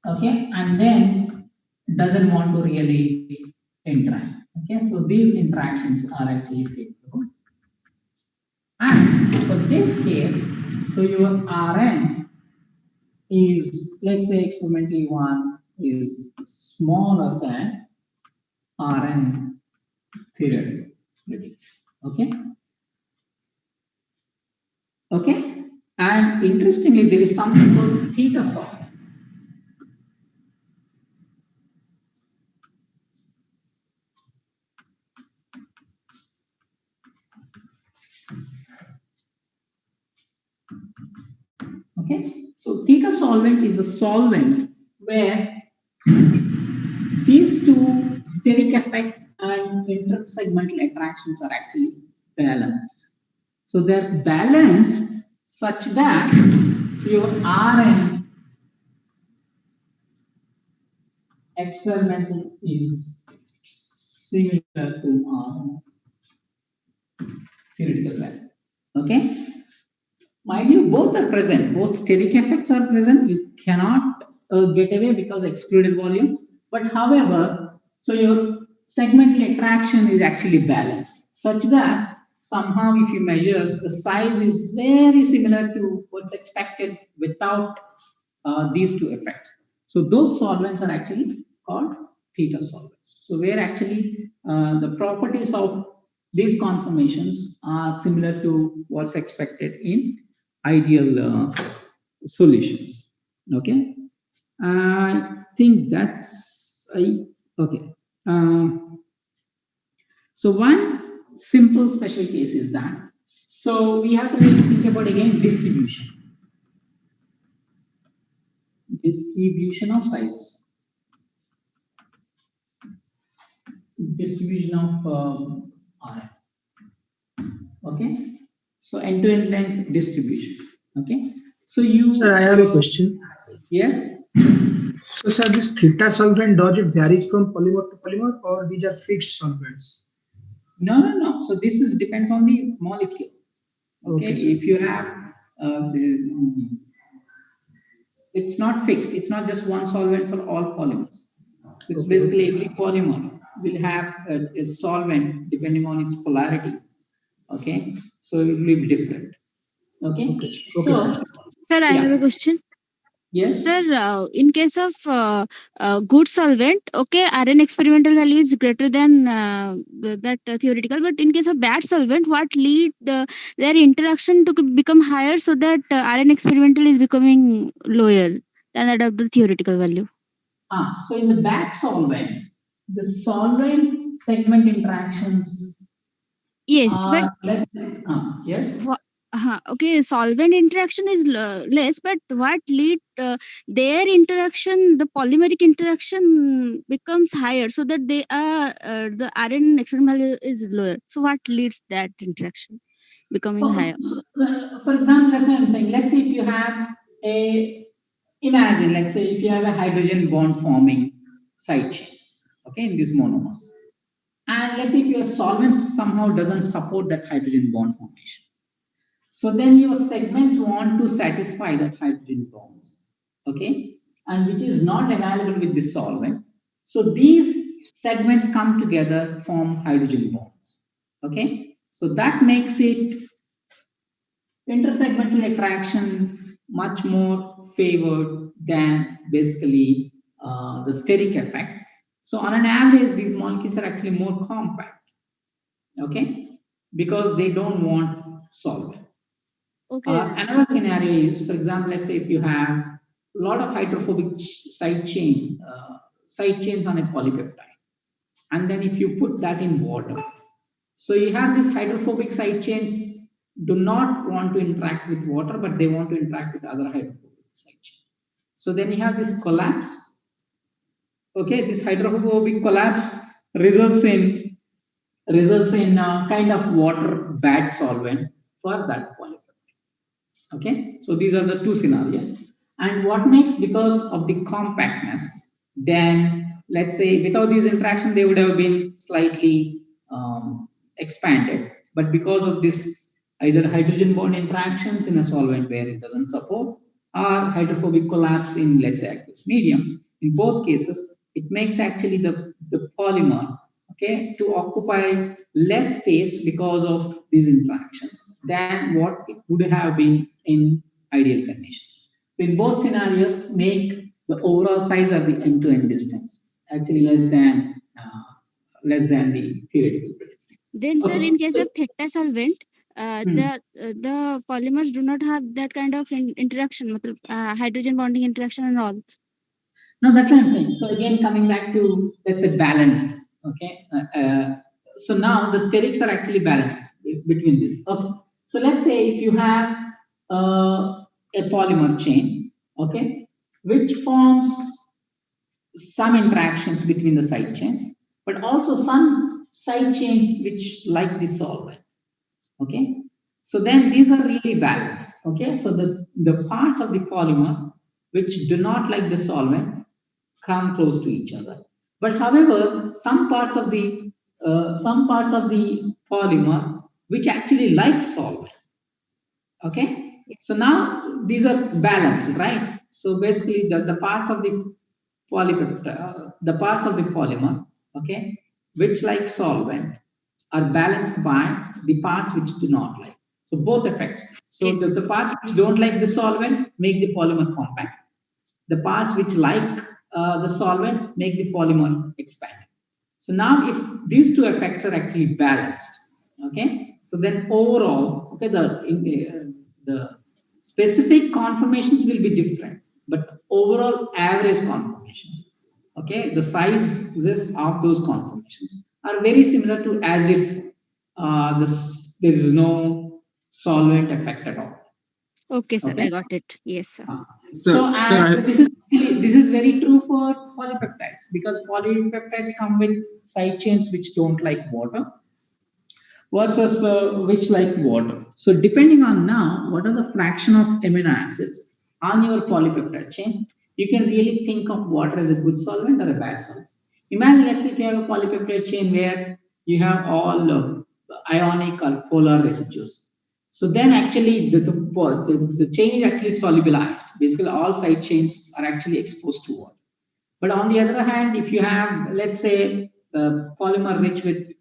okay, and then doesn't want to really interact. Okay, so these interactions are actually favorable. And for this case, so your Rn is, let's say experimentally 1 is smaller than Rn theoretically. Okay. Okay. And interestingly, there is something called theta solvent. Okay, so theta solvent is a solvent where these two steric effect and intersegmental interactions are actually balanced. So they're balanced such that your Rn experimental is similar to Rn theoretical value. Okay. Mind you, both are present, both steric effects are present. You cannot get away because excluded volume. But however, so your segmental attraction is actually balanced such that somehow if you measure, the size is very similar to what's expected without these two effects. So those solvents are actually called theta solvents. So where actually the properties of these conformations are similar to what's expected in ideal solutions. Okay, I think that's okay. So one simple special case is that. So we have to really think about again distribution of sizes, distribution of Rn. Okay, so end-to-end length distribution. Okay, so you. Sir, I have a question. Yes. So, sir, this theta solvent, does it varies from polymer to polymer, or these are fixed solvents? No. So this is depends on the molecule. Okay, Okay, sir. if you have it's not fixed. It's not just one solvent for all polymers. So it's Okay. basically every polymer will have a solvent depending on its polarity. Okay, so it will be different. Okay. Okay, sir. Okay, So sir. Sir, I have a yeah. question. Yes. Sir, in case of good solvent, okay, Rn experimental value is greater than that theoretical. But in case of bad solvent, what lead their interaction to become higher so that Rn experimental is becoming lower than that of the theoretical value? So in the bad solvent, the solvent segment interactions Yes, but are less. Yes. Okay, solvent interaction is less, but what lead their interaction, the polymeric interaction becomes higher, so that they are the Rn experiment value is lower. So what leads that interaction becoming higher? For example, that's what I'm saying. Let's say if you have imagine, let's say if you have a hydrogen bond forming side chains, okay, in these monomers. And let's say if your solvent somehow doesn't support that hydrogen bond formation. So then your segments want to satisfy that hydrogen bonds, okay, and which is not available with this solvent. So these segments come together, form hydrogen bonds, okay. So that makes it intersegmental attraction much more favored than basically the steric effects. So on an average, these molecules are actually more compact, okay, because they don't want solvent. Okay. Another scenario is, for example, let's say if you have a lot of hydrophobic side chains on a polypeptide, and then if you put that in water, so you have these hydrophobic side chains do not want to interact with water, but they want to interact with other hydrophobic side chains. So then you have this collapse. Okay, this hydrophobic collapse results in kind of water bad solvent for that polypeptide. Okay, so these are the two scenarios. And what makes, because of the compactness, then let's say without these interactions they would have been slightly expanded, but because of this either hydrogen bond interactions in a solvent where it doesn't support, or hydrophobic collapse in, let's say, aqueous medium, in both cases it makes actually the polymer, okay, to occupy less space because of these interactions than what it would have been in ideal conditions. So in both scenarios, make the overall size of the end-to-end distance actually less than the theoretical prediction. Then, sir, Okay. in case of theta solvent, the polymers do not have that kind of interaction, hydrogen bonding interaction and all. No, that's what I'm saying. So again, coming back to, let's say, balanced. Okay. So now the sterics are actually balanced between this. Okay. So let's say if you have a polymer chain, okay, which forms some interactions between the side chains, but also some side chains which like the solvent. Okay. So then these are really balanced. Okay. So the parts of the polymer which do not like the solvent come close to each other. But however, some parts of the polymer which actually like solvent. Okay, so now these are balanced, right? So basically, the parts of the polymer, okay, which like solvent, are balanced by the parts which do not like. So both effects. So Yes. the parts which don't like the solvent make the polymer compact. The parts which like the solvent make the polymer expand. So now if these two effects are actually balanced, okay, so then overall, okay, the specific conformations will be different, but overall average conformation, okay, the sizes of those conformations are very similar to as if there is no solvent effect at all. Okay, sir, Okay. I got it. Yes, sir. So this is very true for polypeptides, because polypeptides come with side chains which don't like water versus which like water. So depending on now what are the fraction of amino acids on your polypeptide chain, you can really think of water as a good solvent or a bad solvent. Imagine, let's say if you have a polypeptide chain where you have all ionic or polar residues. So then actually the chain is actually solubilized. Basically all side chains are actually exposed to water. But on the other hand, if you have, let's say, polymer rich with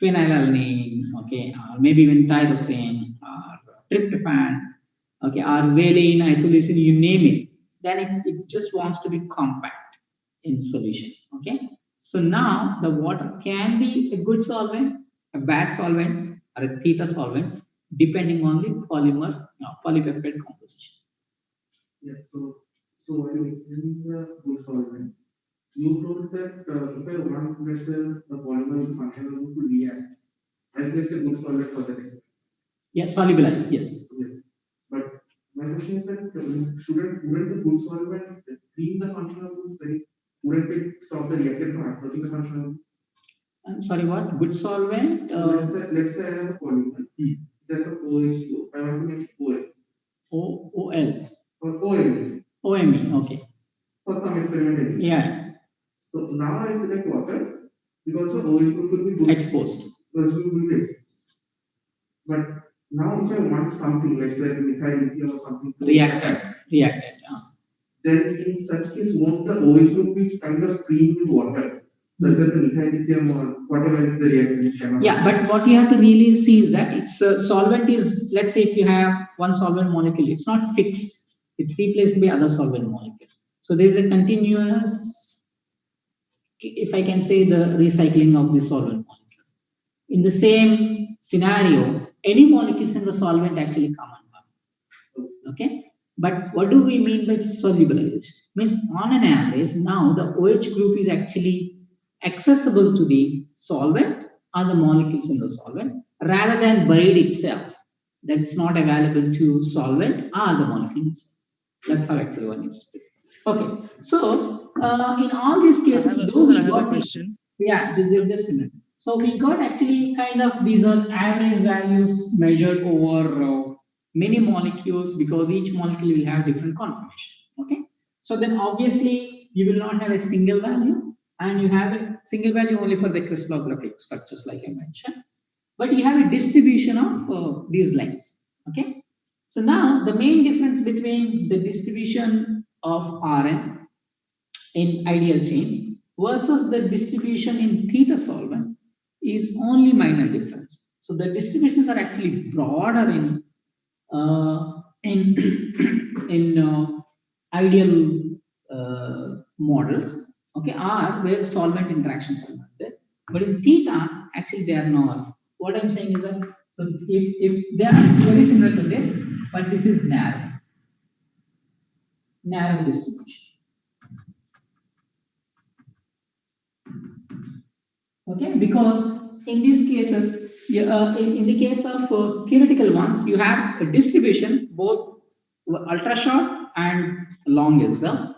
phenylalanine, okay, or maybe even tyrosine or tryptophan, okay, or valine, isoleucine, you name it, then it just wants to be compact in solution, okay. So now the water can be a good solvent, a bad solvent, or a theta solvent, depending on the polypeptide composition. Yeah, so while explaining the good solvent, you told that if I want pressure, the polymer is functional to react as if a good solvent for the reaction. Yes, solubilized, yes. Yes. wouldn't the good solvent clean the functional groups? Wouldn't it stop the reactant from approaching the functional group? I'm sorry, what? Good solvent? So let's say I have a polymer. There's a OH2. I want to make OL. OL. Or OME. OME, okay. For some experiment. Yeah. So now I select water because the OH group will be good. Exposed. Will be exposed. But now if I want something, let's say methyl lithium or something. Reactant. Then in such case, won't the OH group be kind of screened with water? So that the methyl lithium or whatever is the reactant cannot. Yeah, but what you have to really see is that it's solvent is, let's say if you have one solvent molecule, it's not fixed. It's replaced by other solvent molecules. So there is a continuous, if I can say, the recycling of the solvent molecules. In the same scenario, any molecules in the solvent actually come and go. Okay? But what do we mean by solubilization? Means on an average, now the OH group is actually accessible to the solvent or the molecules in the solvent rather than buried itself. That it's not available to solvent or the molecules. That's how actually one needs to do. Okay, so in all these cases, I have a question. Yeah, just a minute. So we got actually kind of these are average values measured over many molecules because each molecule will have different conformation. Okay, so then obviously you will not have a single value, and you have a single value only for the crystallographic structures, like I mentioned. But you have a distribution of these lengths. Okay, so now the main difference between the distribution of Rn in ideal chains versus the distribution in theta solvents is only minor difference. So the distributions are actually broader in ideal models, okay, or where solvent interactions are not there. But in theta, actually they are not. What I'm saying is that, so if they are very similar to this, but this is narrow distribution. Okay, because in these cases, in the case of theoretical ones, you have a distribution both ultra short and long as well,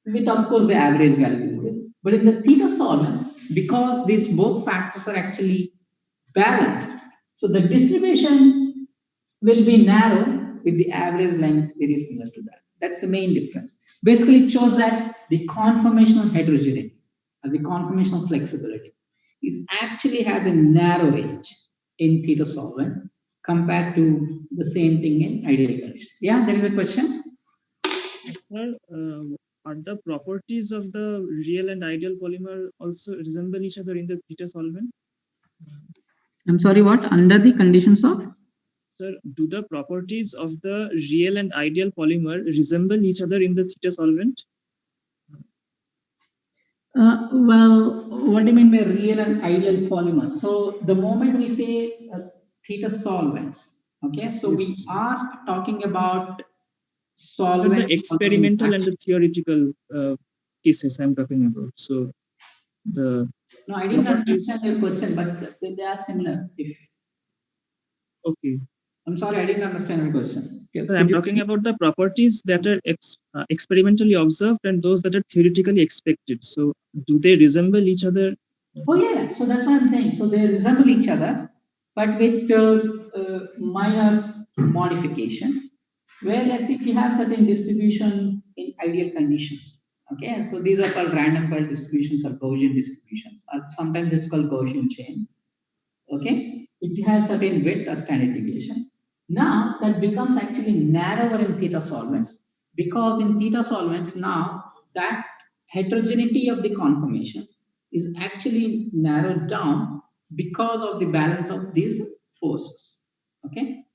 with of course the average value is. But in the theta solvents, because these both factors are actually balanced, so the distribution will be narrow with the average length very similar to that. That's the main difference. Basically, it shows that the conformational heterogeneity or the conformational flexibility is actually has a narrow range in theta solvent compared to the same thing in ideal conditions. Yeah, there is a question. Sir, are the properties of the real and ideal polymer also resemble each other in the theta solvent? I'm sorry, what? Under the conditions of? Sir, do the properties of the real and ideal polymer resemble each other in the theta solvent? Well, what do you mean by real and ideal polymer? So the moment we say theta solvents, okay, so we are talking about solvent. So the experimental and the theoretical cases I'm talking about. So the no, I didn't understand your question, but they are similar. Okay. I'm sorry, I didn't understand your question. So I'm talking about the properties that are experimentally observed and those that are theoretically expected. So do they resemble each other? Oh yeah, so that's what I'm saying. So they resemble each other, but with minor modification. Where let's say if you have certain distribution in ideal conditions, okay, so these are called random curve distributions or Gaussian distributions, or sometimes it's called Gaussian chain. Okay, it has certain width or standard deviation. Now that becomes actually narrower in theta solvents, because in theta solvents now that heterogeneity of the conformations is actually narrowed down because of the balance of these forces. Okay,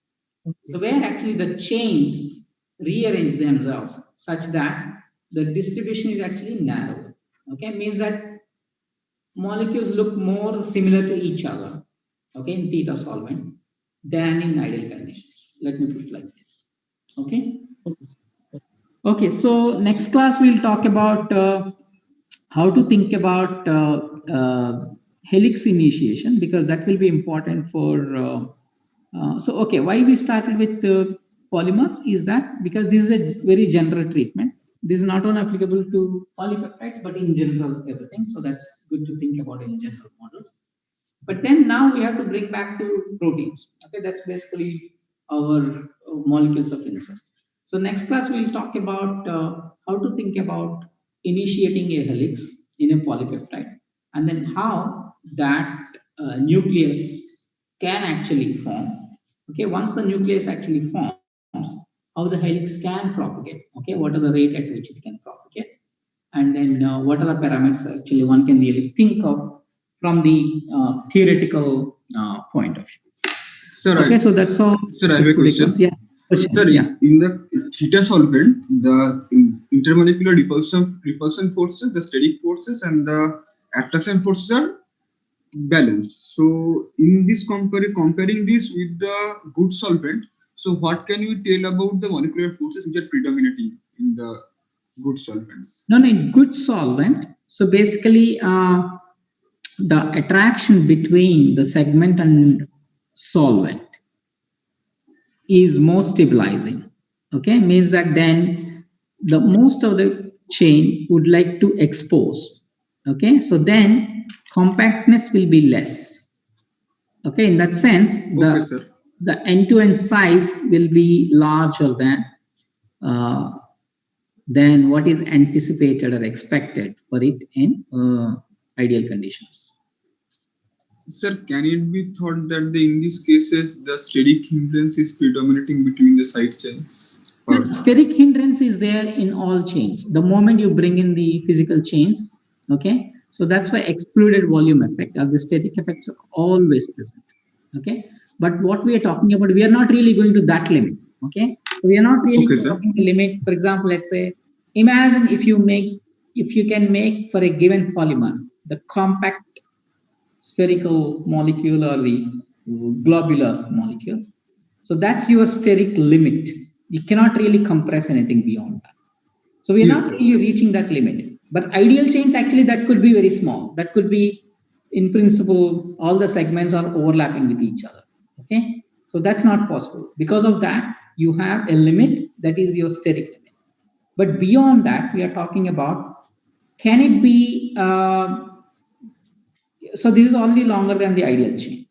so where actually the chains rearrange themselves such that the distribution is actually narrow. Okay, means that molecules look more similar to each other, okay, in theta solvent than in ideal conditions. Let me put it like this. Okay. Okay. So next class we'll talk about how to think about helix initiation, because that will be important for. So okay, why we started with polymers is that because this is a very general treatment, this is not only applicable to polypeptides, but in general everything. So that's good to think about in general models. But then now we have to bring back to proteins. Okay, that's basically our molecules of interest. So next class we'll talk about how to think about initiating a helix in a polypeptide, and then how that nucleus can actually form. Okay, once the nucleus actually forms, how the helix can propagate. Okay, what are the rate at which it can propagate, and then what are the parameters actually one can really think of from the theoretical point of view. Sir, Okay, so that's all. Sir, I have a question. Yeah. Questions? Sir, Yeah. in the theta solvent, the intermolecular repulsion forces, the static forces, and the attraction forces are balanced. So, in this comparing this with the good solvent, so what can you tell about the molecular forces which are predominating in the good solvents? No, in good solvent. So basically, the attraction between the segment and solvent is more stabilizing. Okay, means that then the most of the chain would like to expose. Okay, so then compactness will be less. Okay, in that sense, Okay, sir. the end-to-end size will be larger than what is anticipated or expected for it in ideal conditions. Sir, can it be thought that in these cases the steric hindrance is predominating between the side chains? No, steric hindrance is there in all chains. The moment you bring in the physical chains, okay, so that's why excluded volume effect or the steric effects are always present. Okay, but what we are talking about, we are not really going to that limit. Okay, we are not really talking the limit. For example, let's say, imagine if you can make for a given polymer the compact spherical molecule or the globular molecule. So that's your steric limit. You cannot really compress anything beyond that. So we are not really reaching that limit. But ideal chains, actually, that could be very small. That could be, in principle, all the segments are overlapping with each other. Okay, so that's not possible. Because of that, you have a limit that is your steric limit. But beyond that, we are talking about, can it be so this is only longer than the ideal chain.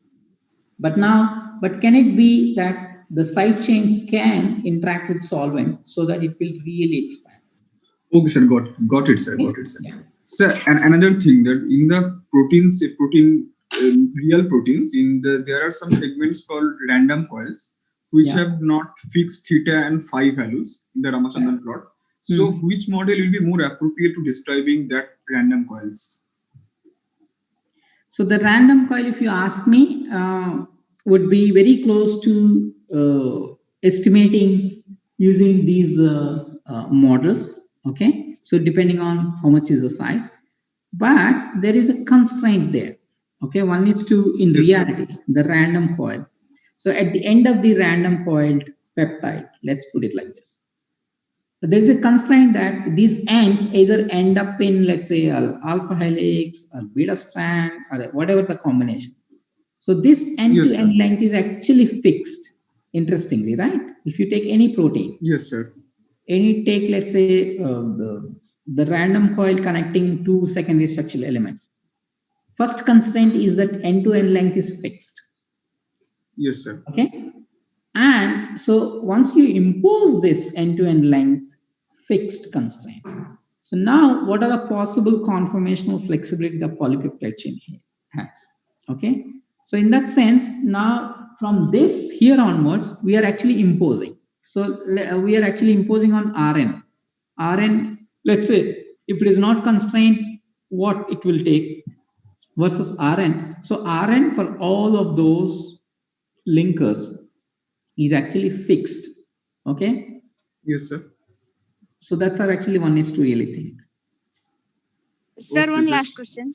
But can it be that the side chains can interact with solvent so that it will really expand? Okay, sir, got it, sir, got it, sir. Yeah. Sir, and another thing that in the proteins, real proteins, there are some segments called random coils which have not fixed theta and phi values in the Ramachandran plot. So, which model will be more appropriate to describing that random coils? So the random coil, if you ask me, would be very close to estimating using these models. Okay, so depending on how much is the size, but there is a constraint there. Okay, one needs to, in reality, the random coil. So at the end of the random coiled peptide, let's put it like this. So there's a constraint that these ends either end up in, let's say, alpha helix or beta strand or whatever the combination. So this end-to-end length is actually fixed, interestingly, right? If you take any protein. Yes, sir. Take, let's say, the random coil connecting two secondary structural elements. First constraint is that end-to-end length is fixed. Yes, sir. Okay. And so once you impose this end-to-end length fixed constraint, so now what are the possible conformational flexibility the polypeptide chain has? Okay. So in that sense, now from this here onwards, we are actually imposing. So we are actually imposing on Rn. Rn, let's say, if it is not constrained, what it will take versus Rn. So Rn for all of those linkers is actually fixed. Okay. Yes, sir. So that's how actually one needs to really think. Sir, one last question.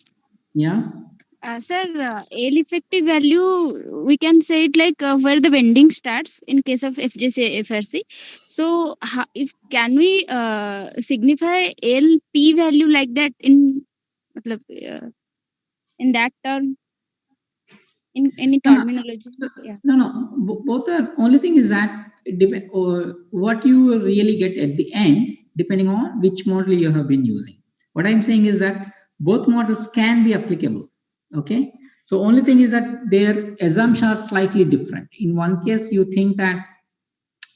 Yeah. Sir, L effective value, we can say it like where the bending starts in case of FGC FRC. So if can we signify L P value like that in that term? in any No, no. terminology? Yeah. No. Both are, only thing is that it or what you really get at the end, depending on which model you have been using. What I'm saying is that both models can be applicable. Okay. So only thing is that their assumptions are slightly different. In one case, you think that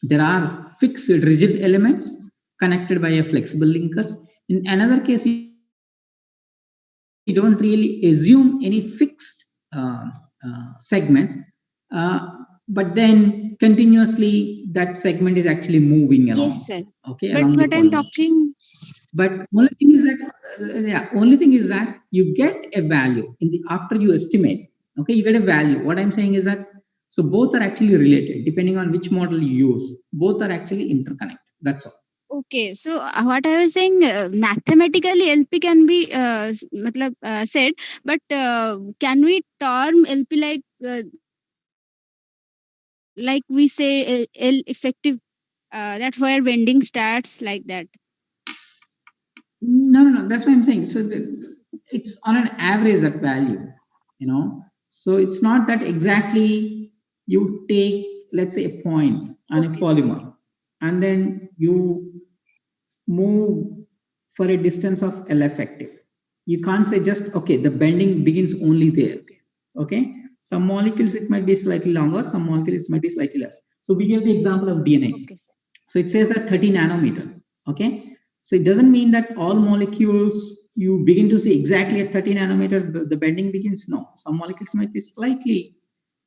there are fixed rigid elements connected by a flexible linkers. In another case, you don't really assume any fixed segments, but then continuously that segment is actually moving along. Yes, sir. Okay, But along what the I'm polymer. talking, But only thing is that only thing is that you get a value in the after you estimate. Okay, you get a value. What I'm saying is that so both are actually related depending on which model you use. Both are actually interconnected. That's all. okay, so what I was saying, mathematically LP can be said, but can we term LP like we say L effective? That's where bending starts like that. No. That's what I'm saying. So it's on an average that value, So it's not that exactly you take, let's say, a point on a Okay, polymer, and then you move for a distance of L effective. You can't say just, okay, the bending begins only there. Okay. Some molecules, it might be slightly longer. Some molecules might be slightly less. So we give the example of DNA. Okay, sir. So it says that 30 nanometer. Okay. So it doesn't mean that all molecules you begin to see exactly at 30 nanometer, the bending begins. No, some molecules might be slightly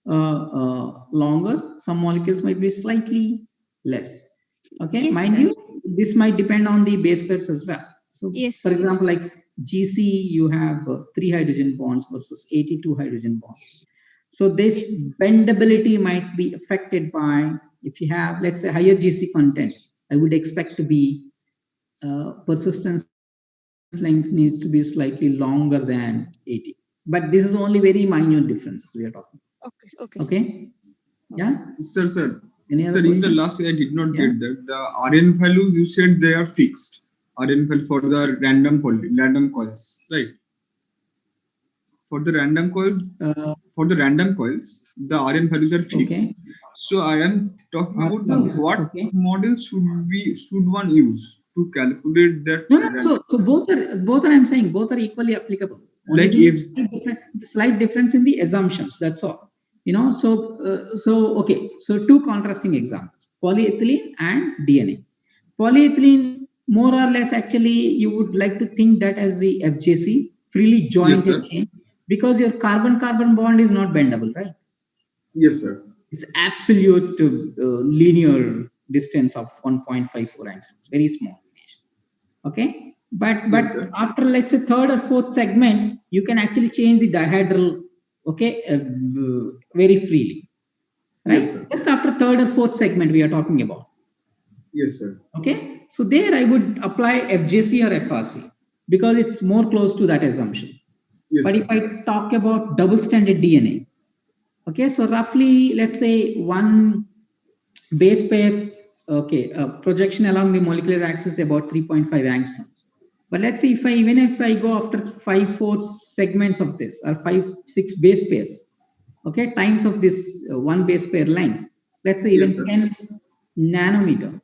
longer. Some molecules might be slightly less. Okay. Yes, Mind sir. you, this might depend on the base pairs as well. So Yes. for example, like GC, you have 3 hydrogen bonds versus 82 hydrogen bonds. So this bendability might be affected by, if you have, let's say, higher GC content, I would expect to be persistence length needs to be slightly longer than 80. But this is only very minute differences we are talking. Okay. Okay. Okay. Yeah. Sir. Any Sir, other in the question? last I did not Yeah. get that. The RN values you said they are fixed. RN value for the random coils, right? For the random coils, the RN values are fixed. Okay. So I am talking about the values, what okay. model should one use to calculate that? No. So both are I'm saying both are equally applicable. Only Like thing if is slight difference in the assumptions. That's all. Okay. So two contrasting examples: polyethylene and DNA. Polyethylene, more or less, actually, you would like to think that as the FJC, freely jointed sir. chain, because your carbon-carbon bond is not bendable, right? Yes, sir. It's absolute linear distance of 1.54 angstroms, very small. Okay, but Yes, sir. after, let's say, third or fourth segment, you can actually change the dihedral, okay, very freely, right? Yes, sir. Just after third or fourth segment we are talking about. Yes, sir. Okay, so there I would apply FJC or FRC because it's more close to that assumption. Yes, but sir. if I talk about double-stranded DNA, okay, so roughly, let's say, one base pair, okay, projection along the molecular axis is about 3.5 angstroms. But let's say even if I go after 5-4 segments of this, or 5-6 base pairs, okay, times of this one base pair length, let's say even Yes, sir. 10 nanometer.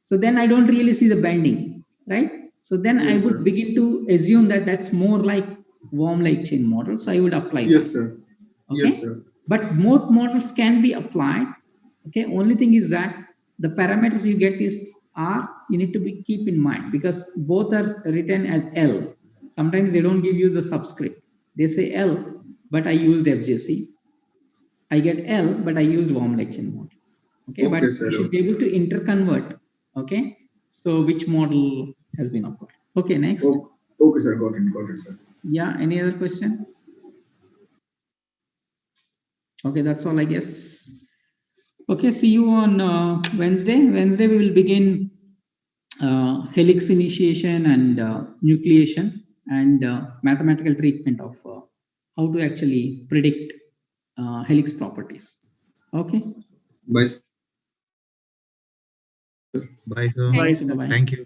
So then I don't really see the bending, right? So then Yes, I would sir. begin to assume that that's more like worm light chain model. So I would apply Yes, that. sir. Okay. Yes, sir. But both models can be applied. Okay. Only thing is that the parameters you get you need to keep in mind, because both are written as L. Sometimes they don't give you the subscript. They say L, but I used FJC. I get L, but I used worm light chain model. Okay, Okay, but sir. you should be able to interconvert. Okay, so which model has been applied? Okay, next. Okay, sir. Got it, sir. Yeah, any other question? Okay, that's all, I guess. Okay, see you on Wednesday. Wednesday we will begin helix initiation and nucleation and mathematical treatment of how to actually predict helix properties. Okay. Bye. Bye, sir. Bye, Okay, sir. bye-bye. Thank you.